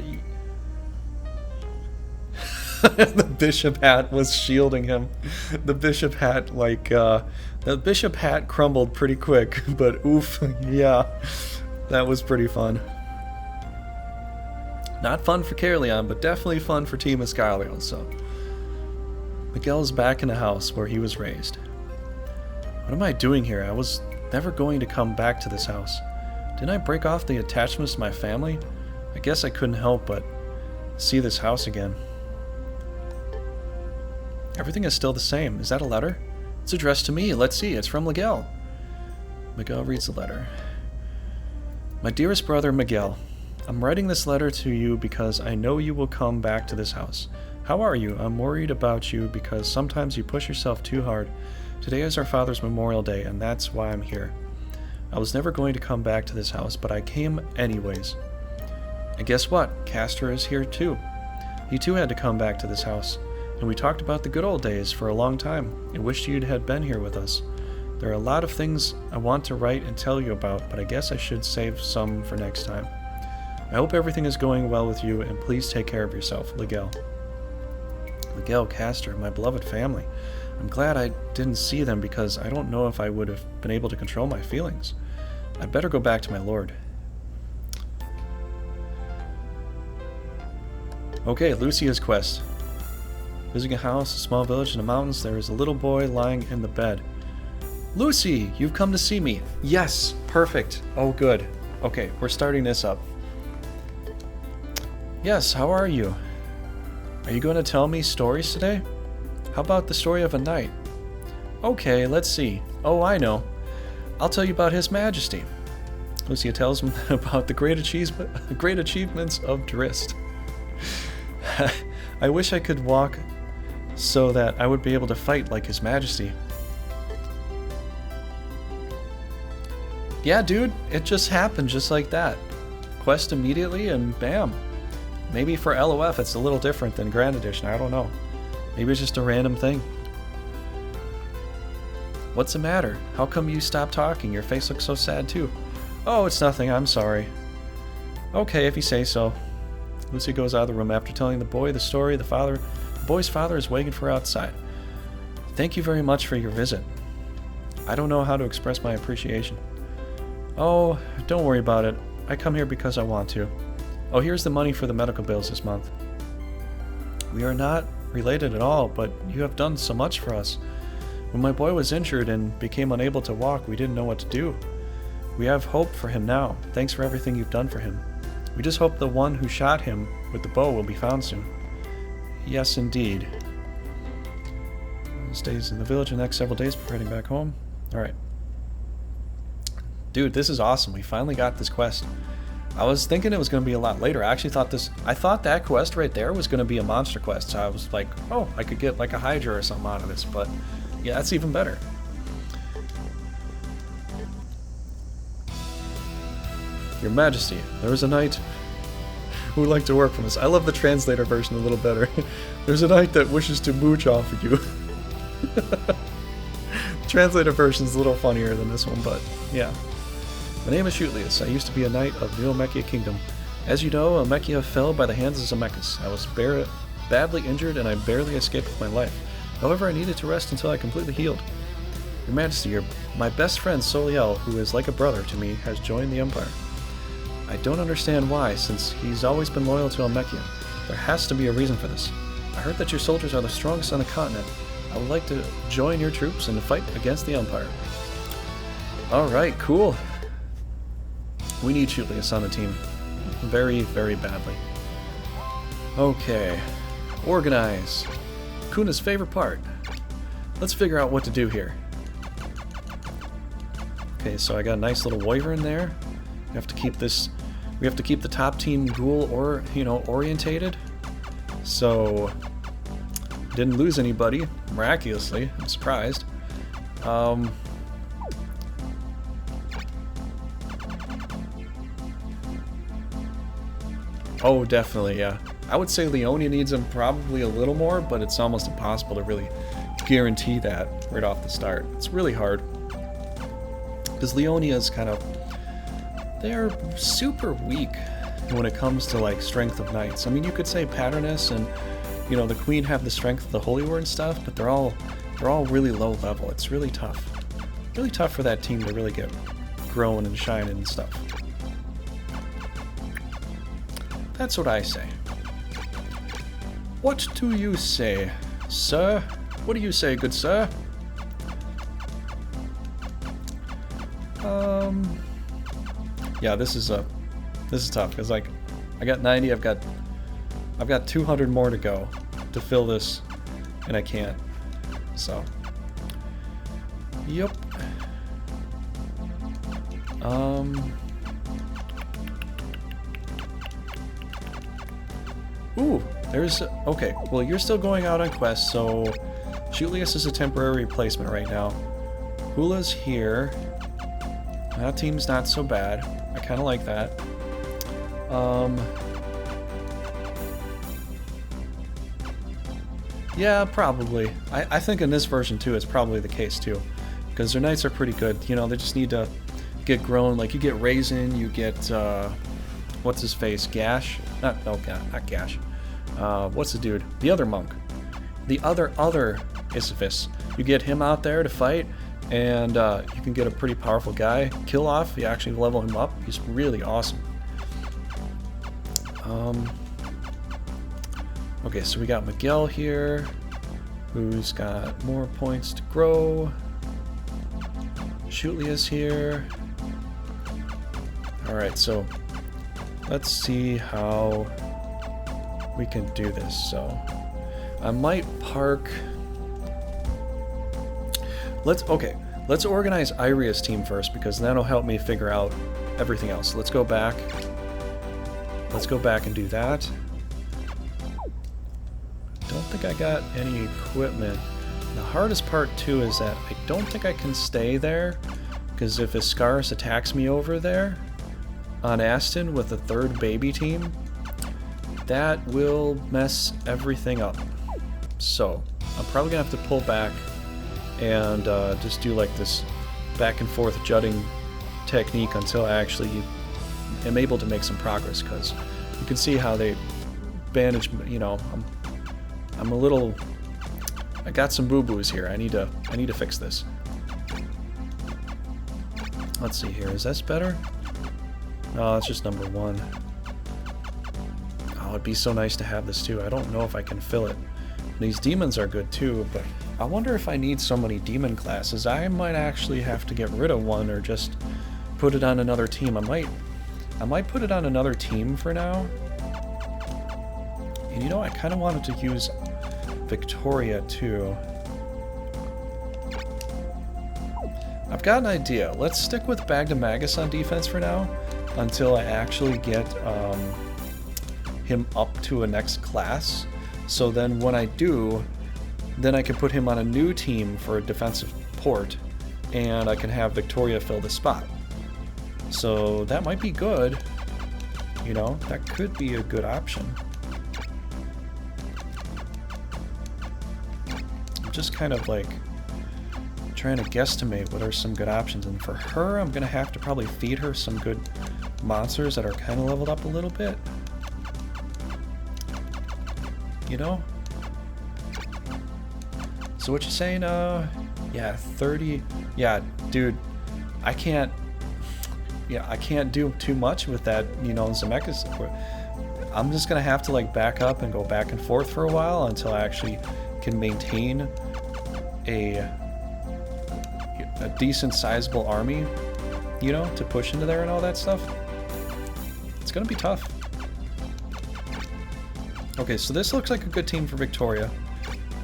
The bishop hat was shielding him. The bishop hat, like, the bishop hat crumbled pretty quick, but oof, yeah. That was pretty fun. Not fun for Caerleon, but definitely fun for Team Iscalio, so. Miguel's back in the house where he was raised. What am I doing here? I was never going to come back to this house. Didn't I break off the attachments to my family? I guess I couldn't help but see this house again. Everything is still the same. Is that a letter? It's addressed to me. Let's see. It's from Miguel. Miguel reads the letter. My dearest brother, Miguel. I'm writing this letter to you because I know you will come back to this house. How are you? I'm worried about you because sometimes you push yourself too hard. Today is our father's Memorial Day, and that's why I'm here. I was never going to come back to this house, but I came anyways. And guess what? Castor is here too. He too had to come back to this house, and we talked about the good old days for a long time. I wished you'd had been here with us. There are a lot of things I want to write and tell you about, but I guess I should save some for next time. I hope everything is going well with you, and please take care of yourself, Miguel. Miguel, Castor, my beloved family. I'm glad I didn't see them because I don't know if I would have been able to control my feelings. I'd better go back to my lord. Okay, Lucia's quest. Visiting a house, a small village in the mountains, there is a little boy lying in the bed. Lucy, you've come to see me. Yes, perfect. Oh, good. Okay, we're starting this up. Yes, how are you? Are you going to tell me stories today? How about the story of a knight? Okay, let's see. Oh, I know. I'll tell you about His Majesty. Lucia tells him about the great achievements of Drist. I wish I could walk so that I would be able to fight like His Majesty. Yeah, dude, it just happened just like that. Quest immediately and bam. Maybe for LoF it's a little different than Grand Edition, I don't know. Maybe it's just a random thing. What's the matter? How come you stopped talking? Your face looks so sad too. Oh, it's nothing, I'm sorry. Okay, if you say so. Lucy goes out of the room after telling the boy the story. The boy's father is waiting for her outside. Thank you very much for your visit. I don't know how to express my appreciation. Oh, don't worry about it. I come here because I want to. Oh, here's the money for the medical bills this month. We are not related at all, but you have done so much for us. When my boy was injured and became unable to walk, we didn't know what to do. We have hope for him now. Thanks for everything you've done for him. We just hope the one who shot him with the bow will be found soon. Yes, indeed. Stays in the village the next several days before heading back home. Alright. Dude, this is awesome. We finally got this quest. I was thinking it was going to be a lot later. I thought that quest right there was going to be a monster quest. So I was like, oh, I could get like a Hydra or something out of this. But yeah, that's even better. Your Majesty, there is a knight who would like to work from us. I love the translator version a little better. There's a knight that wishes to mooch off of you. The translator version is a little funnier than this one, but yeah. My name is Shootlius. I used to be a knight of Neomechia Kingdom. As you know, Amechia fell by the hands of Zemeckis. I was badly injured and I barely escaped with my life. However, I needed to rest until I completely healed. Your Majesty, my best friend Soliel, who is like a brother to me, has joined the Empire. I don't understand why, since he's always been loyal to Amechia. There has to be a reason for this. I heard that your soldiers are the strongest on the continent. I would like to join your troops in the fight against the Empire. Alright, cool. We need Shootlius on the team. Very, very badly. Okay. Organize. Kuna's favorite part. Let's figure out what to do here. Okay, so I got a nice little wyvern there. I have to keep this we have to keep the top team ghoul or, you know, orientated. So, didn't lose anybody, miraculously. I'm surprised. Oh, definitely, yeah. I would say Leonia needs him probably a little more, but it's almost impossible to really guarantee that right off the start. It's really hard. Because Leonia is kind of... they're super weak when it comes to, like, strength of knights. I mean, you could say Patterness and, you know, the Queen have the strength of the Holy War and stuff, but they're all really low level. It's really tough. Really tough for that team to really get growing and shining and stuff. That's what I say. What do you say, sir? What do you say, good sir? Yeah, this is tough because, like, I got 90. I've got 200 more to go to fill this, and I can't. So, yep. Ooh, there's... okay, well, you're still going out on quests, so Shootlius is a temporary replacement right now. Hula's here. That team's not so bad. I kind of like that. Yeah, probably. I think in this version, too, it's probably the case, too. Because their knights are pretty good. You know, they just need to get grown. Like, you get Raisin, you get... what's his face? Gash? Not Gash. What's the dude? The other monk. The other Isifis. You get him out there to fight, and you can get a pretty powerful guy. Kill off, you actually level him up. He's really awesome. Okay, so we got Miguel here, who's got more points to grow. Shootlius here. Alright, so let's see how we can do this. So I might park... Let's organize Iria's team first, because that'll help me figure out everything else. Let's go back and do that. Don't think I got any equipment. The hardest part too is that I don't think I can stay there, because if Iscaris attacks me over there on Aston with a third baby team, that will mess everything up. So I'm probably gonna have to pull back and just do like this back and forth jutting technique until I actually am able to make some progress, because you can see how they bandage, you know, I'm a little... I got some boo-boos here. I need to fix this. Let's see here. Is this better? No, it's just number 1. Oh, it'd be so nice to have this too. I don't know if I can fill it. These demons are good too, but I wonder if I need so many demon classes. I might actually have to get rid of one or just put it on another team. I might put it on another team for now. And you know, I kind of wanted to use Victoria too. I've got an idea. Let's stick with Bagdamagus on defense for now until I actually get him up to a next class. So then when I do, then I can put him on a new team for a defensive port, and I can have Victoria fill the spot. So that might be good. You know, that could be a good option. Just kind of like trying to guesstimate what are some good options, and for her I'm gonna have to probably feed her some good monsters that are kind of leveled up a little bit, you know. So what you saying? Yeah, 30. Yeah, dude, I can't do too much with that, you know, Zemeckis. I'm just gonna have to like back up and go back and forth for a while until I actually can maintain a decent sizable army, you know, to push into there and all that stuff. It's gonna be tough. Okay, so this looks like a good team for Victoria.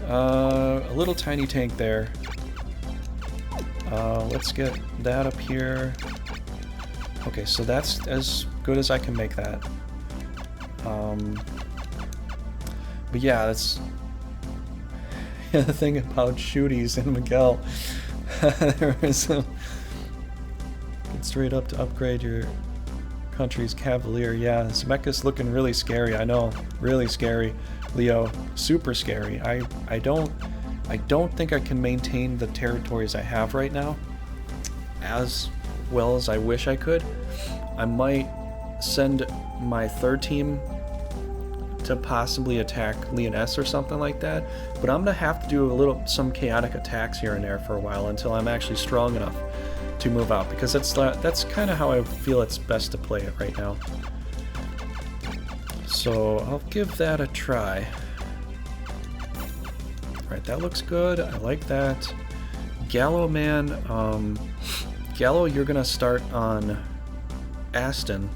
A little tiny tank there. Let's get that up here. Okay, so that's as good as I can make that. But yeah, that's the thing about shooties in Miguel. There is a get straight up to upgrade your country's cavalier. Yeah, Zemeckis looking really scary. I know, really scary. Leo, super scary. I don't think I can maintain the territories I have right now as well as I wish I could. I might send my third team to possibly attack Lyonesse or something like that, but I'm gonna have to do some chaotic attacks here and there for a while until I'm actually strong enough to move out, because that's kind of how I feel it's best to play it right now. So I'll give that a try. Alright, that looks good. I like that. Gallo, man. Gallo, you're gonna start on Aston.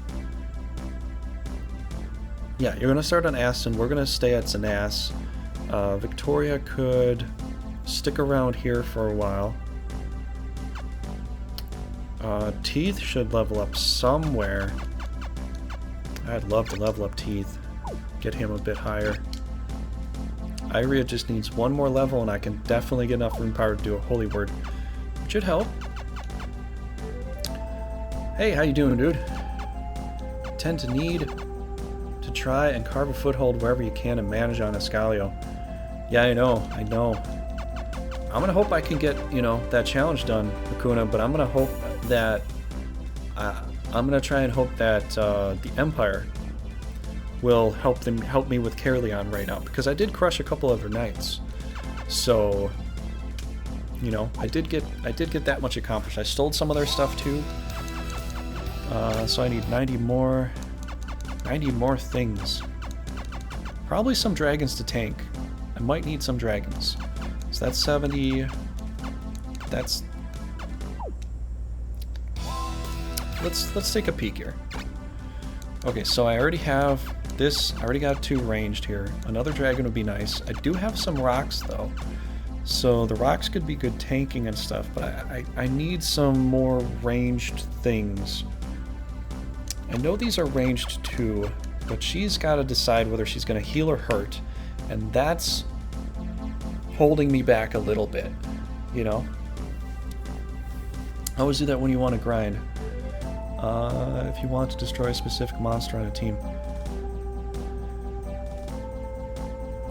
Yeah, you're gonna start on Aston. We're gonna stay at Zenasse. Victoria could stick around here for a while. Teeth should level up somewhere. I'd love to level up Teeth. Get him a bit higher. Iria just needs one more level and I can definitely get enough rune power to do a holy word. Which should help. Hey, how you doing, dude? Tend to need to try and carve a foothold wherever you can and manage on Iscalio. Yeah, I know. I'm gonna hope I can get, that challenge done, Hakuna, but I'm gonna hope that I'm gonna try and hope that the Empire will help me with Caerleon right now, because I did crush a couple other knights. So, I did get that much accomplished. I stole some of their stuff too. So I need 90 more things. Probably some dragons to tank. I might need some dragons. So that's 70. That's... Let's take a peek here. Okay, so I already have this. I already got 2 ranged here. Another dragon would be nice. I do have some rocks though. So the rocks could be good tanking and stuff, but I need some more ranged things. I know these are ranged too, but she's got to decide whether she's going to heal or hurt, and that's holding me back a little bit, Always do that when you want to grind. If you want to destroy a specific monster on a team.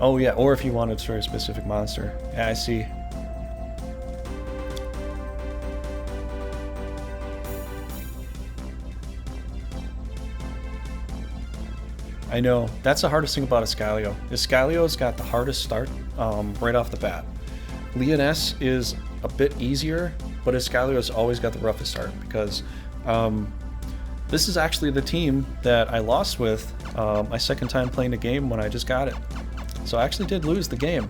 Oh yeah, or if you want to destroy a specific monster. Yeah, I see. I know. That's the hardest thing about Iscalio. Iscalio's got the hardest start right off the bat. Lyonesse is a bit easier, but Iscalio's always got the roughest start, because this is actually the team that I lost with my second time playing the game when I just got it. So I actually did lose the game,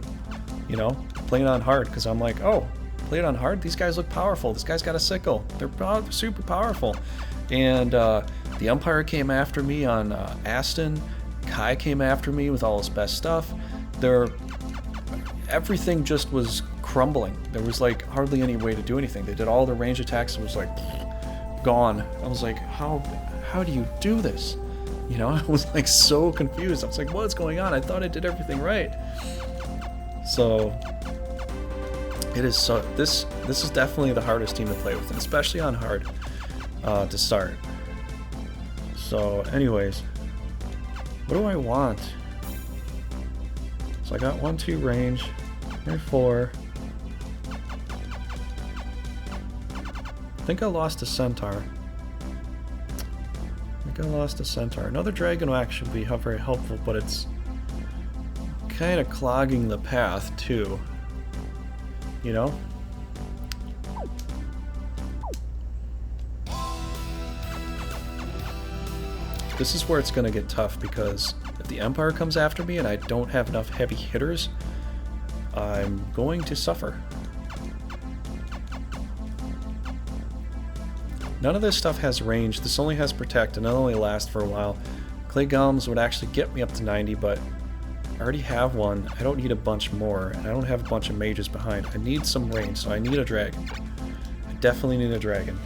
playing on hard, because I'm like, oh, play it on hard? These guys look powerful. This guy's got a sickle. They're super powerful. And the Empire came after me on Aston. Kai came after me with all his best stuff. Everything just was crumbling. There was like hardly any way to do anything. They did all the range attacks. It was like gone. I was like, how do you do this? I was like so confused. I was like, what's going on? I thought I did everything right. So it is so. This is definitely the hardest team to play with, and especially on hard to start. So, anyways, what do I want? So I got 1, 2 range, and 4. I think I lost a centaur. Another dragon will actually be very helpful, but it's kind of clogging the path too. This is where it's going to get tough, because if the Empire comes after me and I don't have enough heavy hitters, I'm going to suffer. None of this stuff has range. This only has protect, and it'll only last for a while. Clay Golems would actually get me up to 90, but I already have one. I don't need a bunch more, and I don't have a bunch of mages behind. I need some range, so I need a dragon. I definitely need a dragon.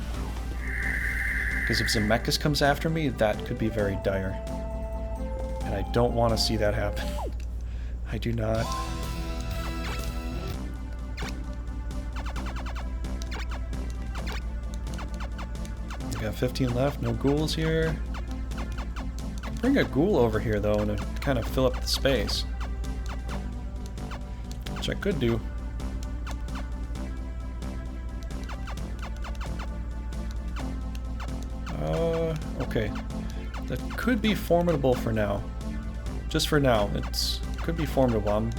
Because if Zemeckis comes after me, that could be very dire. And I don't want to see that happen. I do not. We got 15 left, no ghouls here. Bring a ghoul over here though and kind of fill up the space. Which I could do. Okay. That could be formidable for now. Just for now, could be formidable.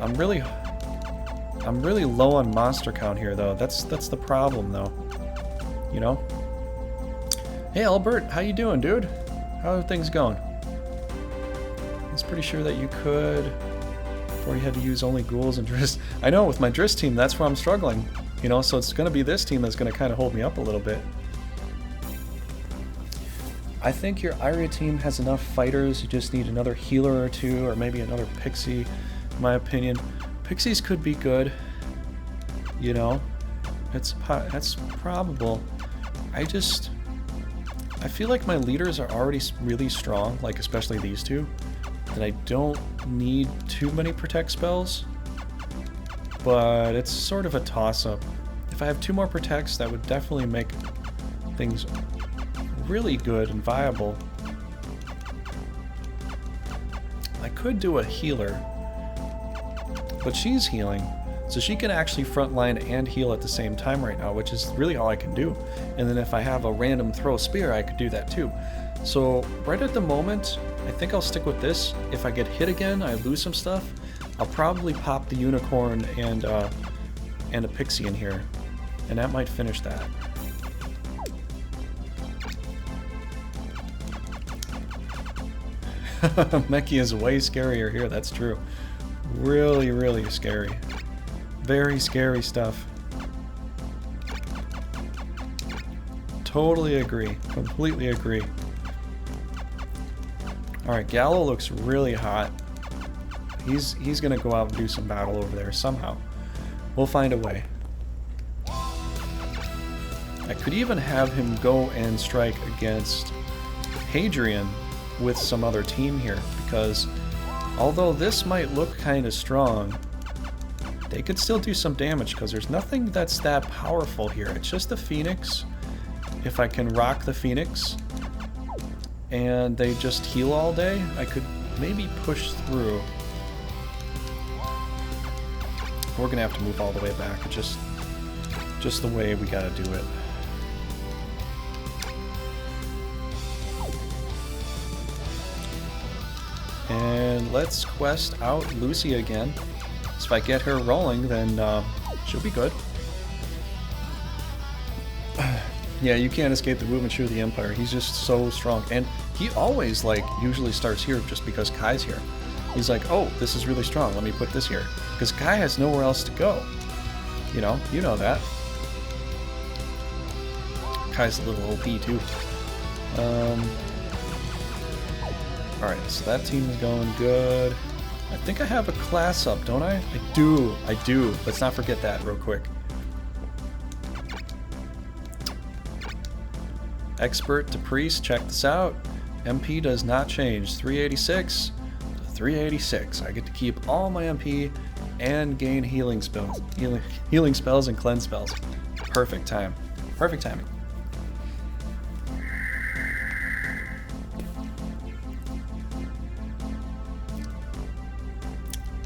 I'm really low on monster count here though. That's the problem though. You know? Hey Albert, how you doing, dude? How are things going? I was pretty sure that you could before you had to use only ghouls and Driss. I know, with my Driss team, that's where I'm struggling. You know, so it's gonna be this team that's gonna kinda hold me up a little bit. I think your Iria team has enough fighters. You just need another healer or two, or maybe another Pixie, in my opinion. Pixies could be good, you know. That's probable. I feel like my leaders are already really strong, like especially these two, that I don't need too many protect spells. But it's sort of a toss-up. If I have 2 more protects, that would definitely make things really good and viable. I could do a healer, but she's healing, so she can actually frontline and heal at the same time right now, which is really all I can do. And then if I have a random throw spear, I could do that too. So right at the moment, I think I'll stick with this. If I get hit again, I lose some stuff, I'll probably pop the unicorn and a pixie in here, and that might finish that. Meki is way scarier here, that's true. Really, really scary. Very scary stuff. Totally agree. Completely agree. Alright, Gallo looks really hot. He's gonna go out and do some battle over there somehow. We'll find a way. I could even have him go and strike against Hadrian with some other team here, because although this might look kind of strong, they could still do some damage because there's nothing that's that powerful here. It's just the Phoenix. If I can rock the Phoenix and they just heal all day, I could maybe push through. We're gonna have to move all the way back. It's just the way we gotta do it. And let's quest out Lucy again. So if I get her rolling, then she'll be good. Yeah, you can't escape the movement through the Empire. He's just so strong. And he always, like, usually starts here just because Kai's here. He's like, oh, this is really strong. Let me put this here. Because Kai has nowhere else to go. You know that. Kai's a little OP, too. Alright, so that team is going good. I think I have a class up, don't I? I do. Let's not forget that real quick. Expert to priest, check this out. MP does not change. 386 to 386. I get to keep all my MP and gain healing spells. Healing spells and cleanse spells. Perfect time. Perfect timing.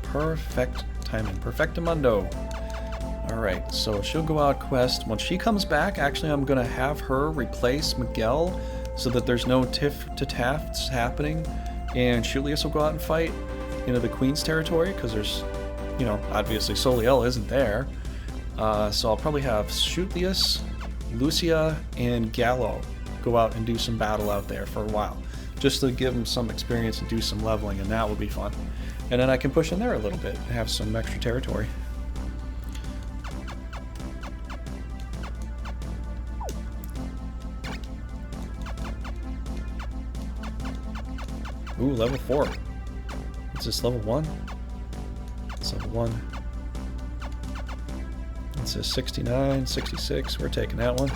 Perfect timing. Perfectamundo. Alright, so she'll go out quest. When she comes back, actually I'm going to have her replace Miguel so that there's no tiff to tafts happening. And Shulius will go out and fight into the Queen's territory because there's, you know, obviously Soliel isn't there. So I'll probably have Shulius, Lucia, and Gallo go out and do some battle out there for a while. Just to give them some experience and do some leveling, and that will be fun. And then I can push in there a little bit and have some extra territory. Ooh, level 4. Is this level 1? It's level 1. It says 69, 66. We're taking that one.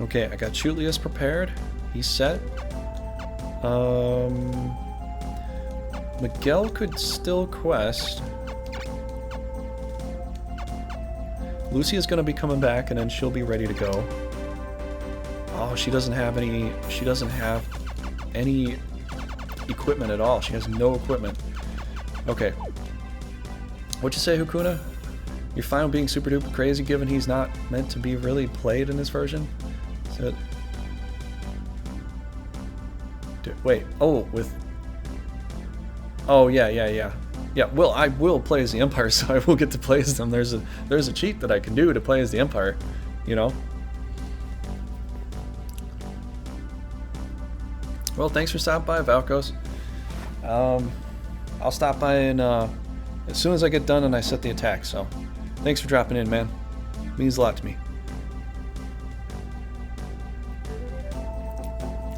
Okay, I got Chutlius prepared. He's set. Miguel could still quest. Lucia's gonna be coming back, and then she'll be ready to go. Oh, she doesn't have any. She doesn't have any equipment at all. She has no equipment. Okay. What'd you say, Hakuna? You're fine with being super duper crazy, given he's not meant to be really played in this version? Is it? Wait. Oh, with. Oh yeah. Yeah, well, I will play as the Empire, so I will get to play as them. There's a cheat that I can do to play as the Empire, you know? Well, thanks for stopping by, Valkos. I'll stop by and as soon as I get done and I set the attack, so thanks for dropping in, man. It means a lot to me.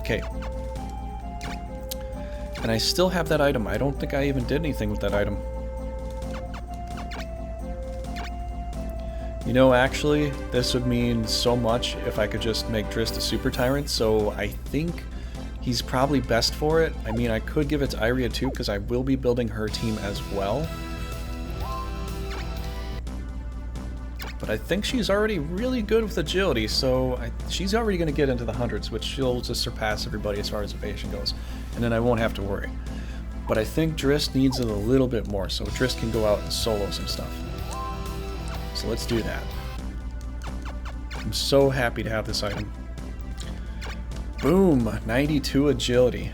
Okay. And I still have that item. I don't think I even did anything with that item. You know, actually, this would mean so much if I could just make Drist a Super Tyrant, so I think he's probably best for it. I mean, I could give it to Iria too, because I will be building her team as well. But I think she's already really good with agility, so she's already going to get into the hundreds, which she'll just surpass everybody as far as evasion goes. And then I won't have to worry. But I think Drist needs it a little bit more, so Drist can go out and solo some stuff. So let's do that. I'm so happy to have this item. Boom! 92 agility.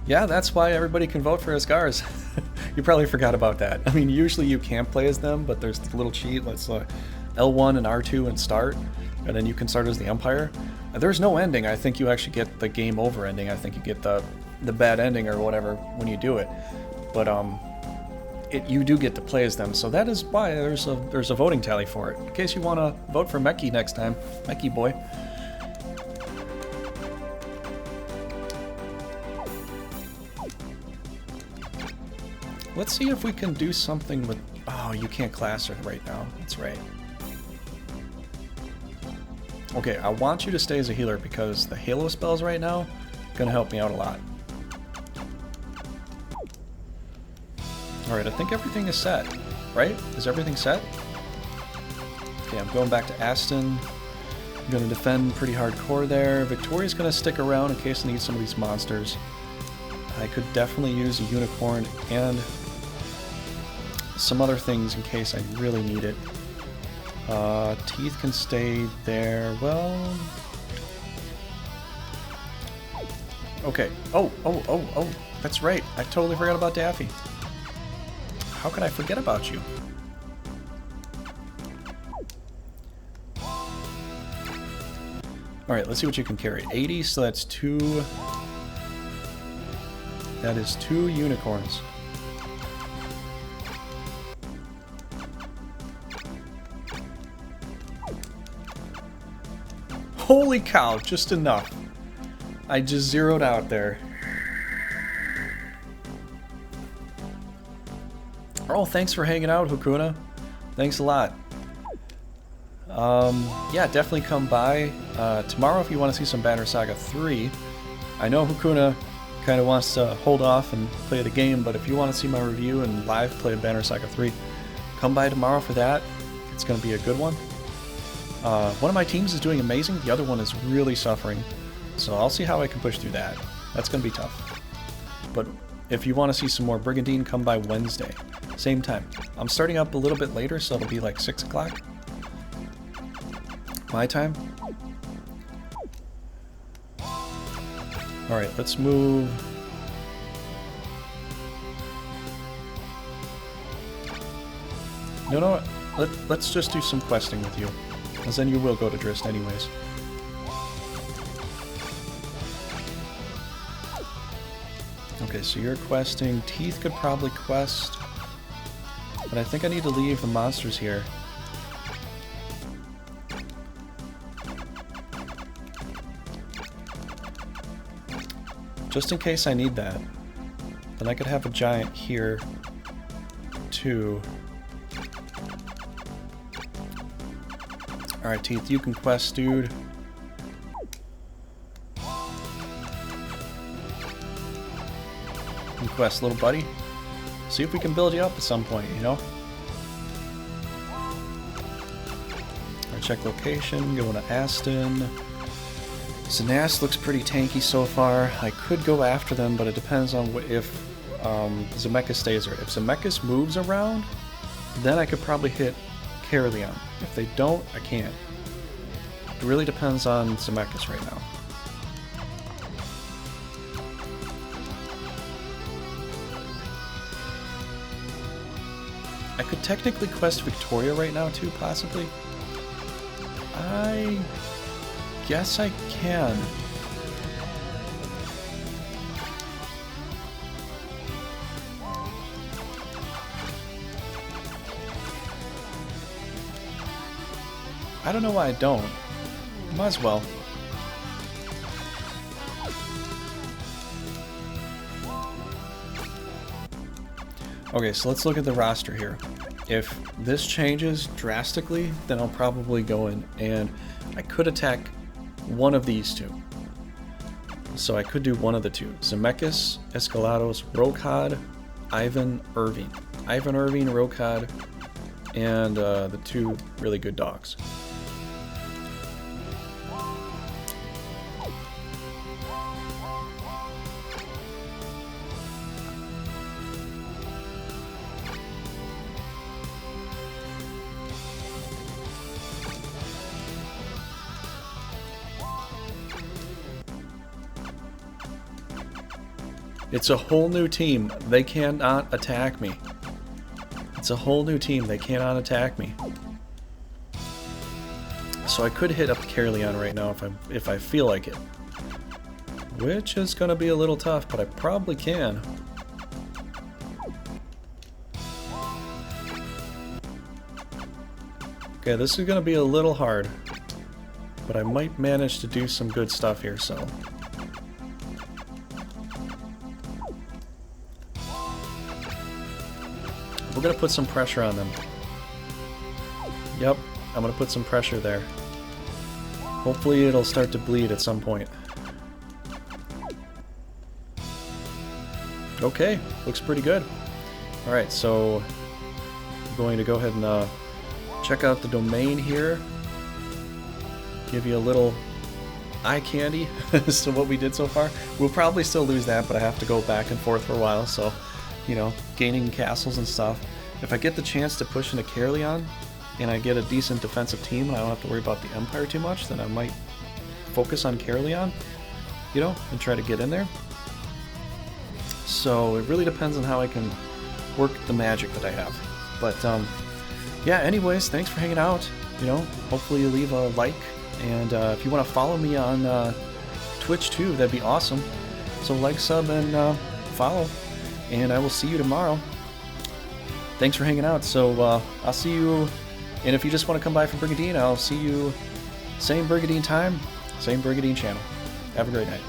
Yeah, that's why everybody can vote for Asgars. You probably forgot about that. I mean, usually you can't play as them, but there's the little cheat. Let's L1 and R2 and start, and then you can start as the Empire. There's no ending. I think you actually get the game over ending. I think you get the bad ending or whatever when you do it. But you do get to play as them, so that is why there's a voting tally for it. In case you want to vote for Meki next time, Meki boy. Let's see if we can do something with... Oh, you can't class her right now. That's right. Okay, I want you to stay as a healer because the Halo spells right now are going to help me out a lot. Alright, I think everything is set, right? Is everything set? Okay, I'm going back to Aston. I'm going to defend pretty hardcore there. Victoria's going to stick around in case I need some of these monsters. I could definitely use a unicorn and some other things in case I really need it. Teeth can stay there. Well... Okay. Oh, that's right. I totally forgot about Daffy. How could I forget about you? Alright, let's see what you can carry. 80, so that's 2... That is 2 unicorns. Holy cow, just enough. I just zeroed out there. Oh, thanks for hanging out, Hakuna. Thanks a lot. Yeah, definitely come by tomorrow if you want to see some Banner Saga 3. I know Hakuna kind of wants to hold off and play the game, but if you want to see my review and live play Banner Saga 3, come by tomorrow for that. It's going to be a good one. One of my teams is doing amazing, the other one is really suffering, so I'll see how I can push through that. That's going to be tough. But if you want to see some more Brigandine, come by Wednesday. Same time. I'm starting up a little bit later, so it'll be like 6 o'clock. My time. Alright, let's move... No, let's just do some questing with you. Because then you will go to Drist anyways. Okay, so you're questing. Teeth could probably quest. But I think I need to leave the monsters here. Just in case I need that. Then I could have a giant here 2. Alright, Teeth, you can quest, dude. You can quest, little buddy. See if we can build you up at some point, you know? Alright, check location, going to Aston. Zanast looks pretty tanky so far. I could go after them, but it depends on if Zemeckis stays there. If Zemeckis moves around, then I could probably hit Caerleon. If they don't, I can't. It really depends on Zemeckis right now. I could technically quest Victoria right now too, possibly. I guess I can. I don't know why I don't. Might as well. Okay, so let's look at the roster here. If this changes drastically, then I'll probably go in and I could attack one of these two. So I could do one of the two. Zemeckis, Escalados, Rokad, Ivan Irving. Ivan Irving, Rokad, and the two really good dogs. It's a whole new team. They cannot attack me. It's a whole new team. They cannot attack me. So I could hit up Caerleon right now if I feel like it. Which is going to be a little tough, but I probably can. Okay, this is going to be a little hard. But I might manage to do some good stuff here, so... We're going to put some pressure on them. Yep, I'm going to put some pressure there. Hopefully it'll start to bleed at some point. Okay, looks pretty good. Alright, so I'm going to go ahead and check out the domain here. Give you a little eye candy as to what we did so far. We'll probably still lose that, but I have to go back and forth for a while, so... You know, gaining castles and stuff. If I get the chance to push into Caerleon and I get a decent defensive team and I don't have to worry about the Empire too much, then I might focus on Caerleon, you know, and try to get in there. So it really depends on how I can work the magic that I have. But yeah, anyways, thanks for hanging out. You know, hopefully you leave a like, and if you want to follow me on Twitch too, that'd be awesome. So like, sub, and follow. And I will see you tomorrow. Thanks for hanging out. So I'll see you, and if you just want to come by for Brigandine, I'll see you same Brigandine time, same Brigandine channel. Have a great night.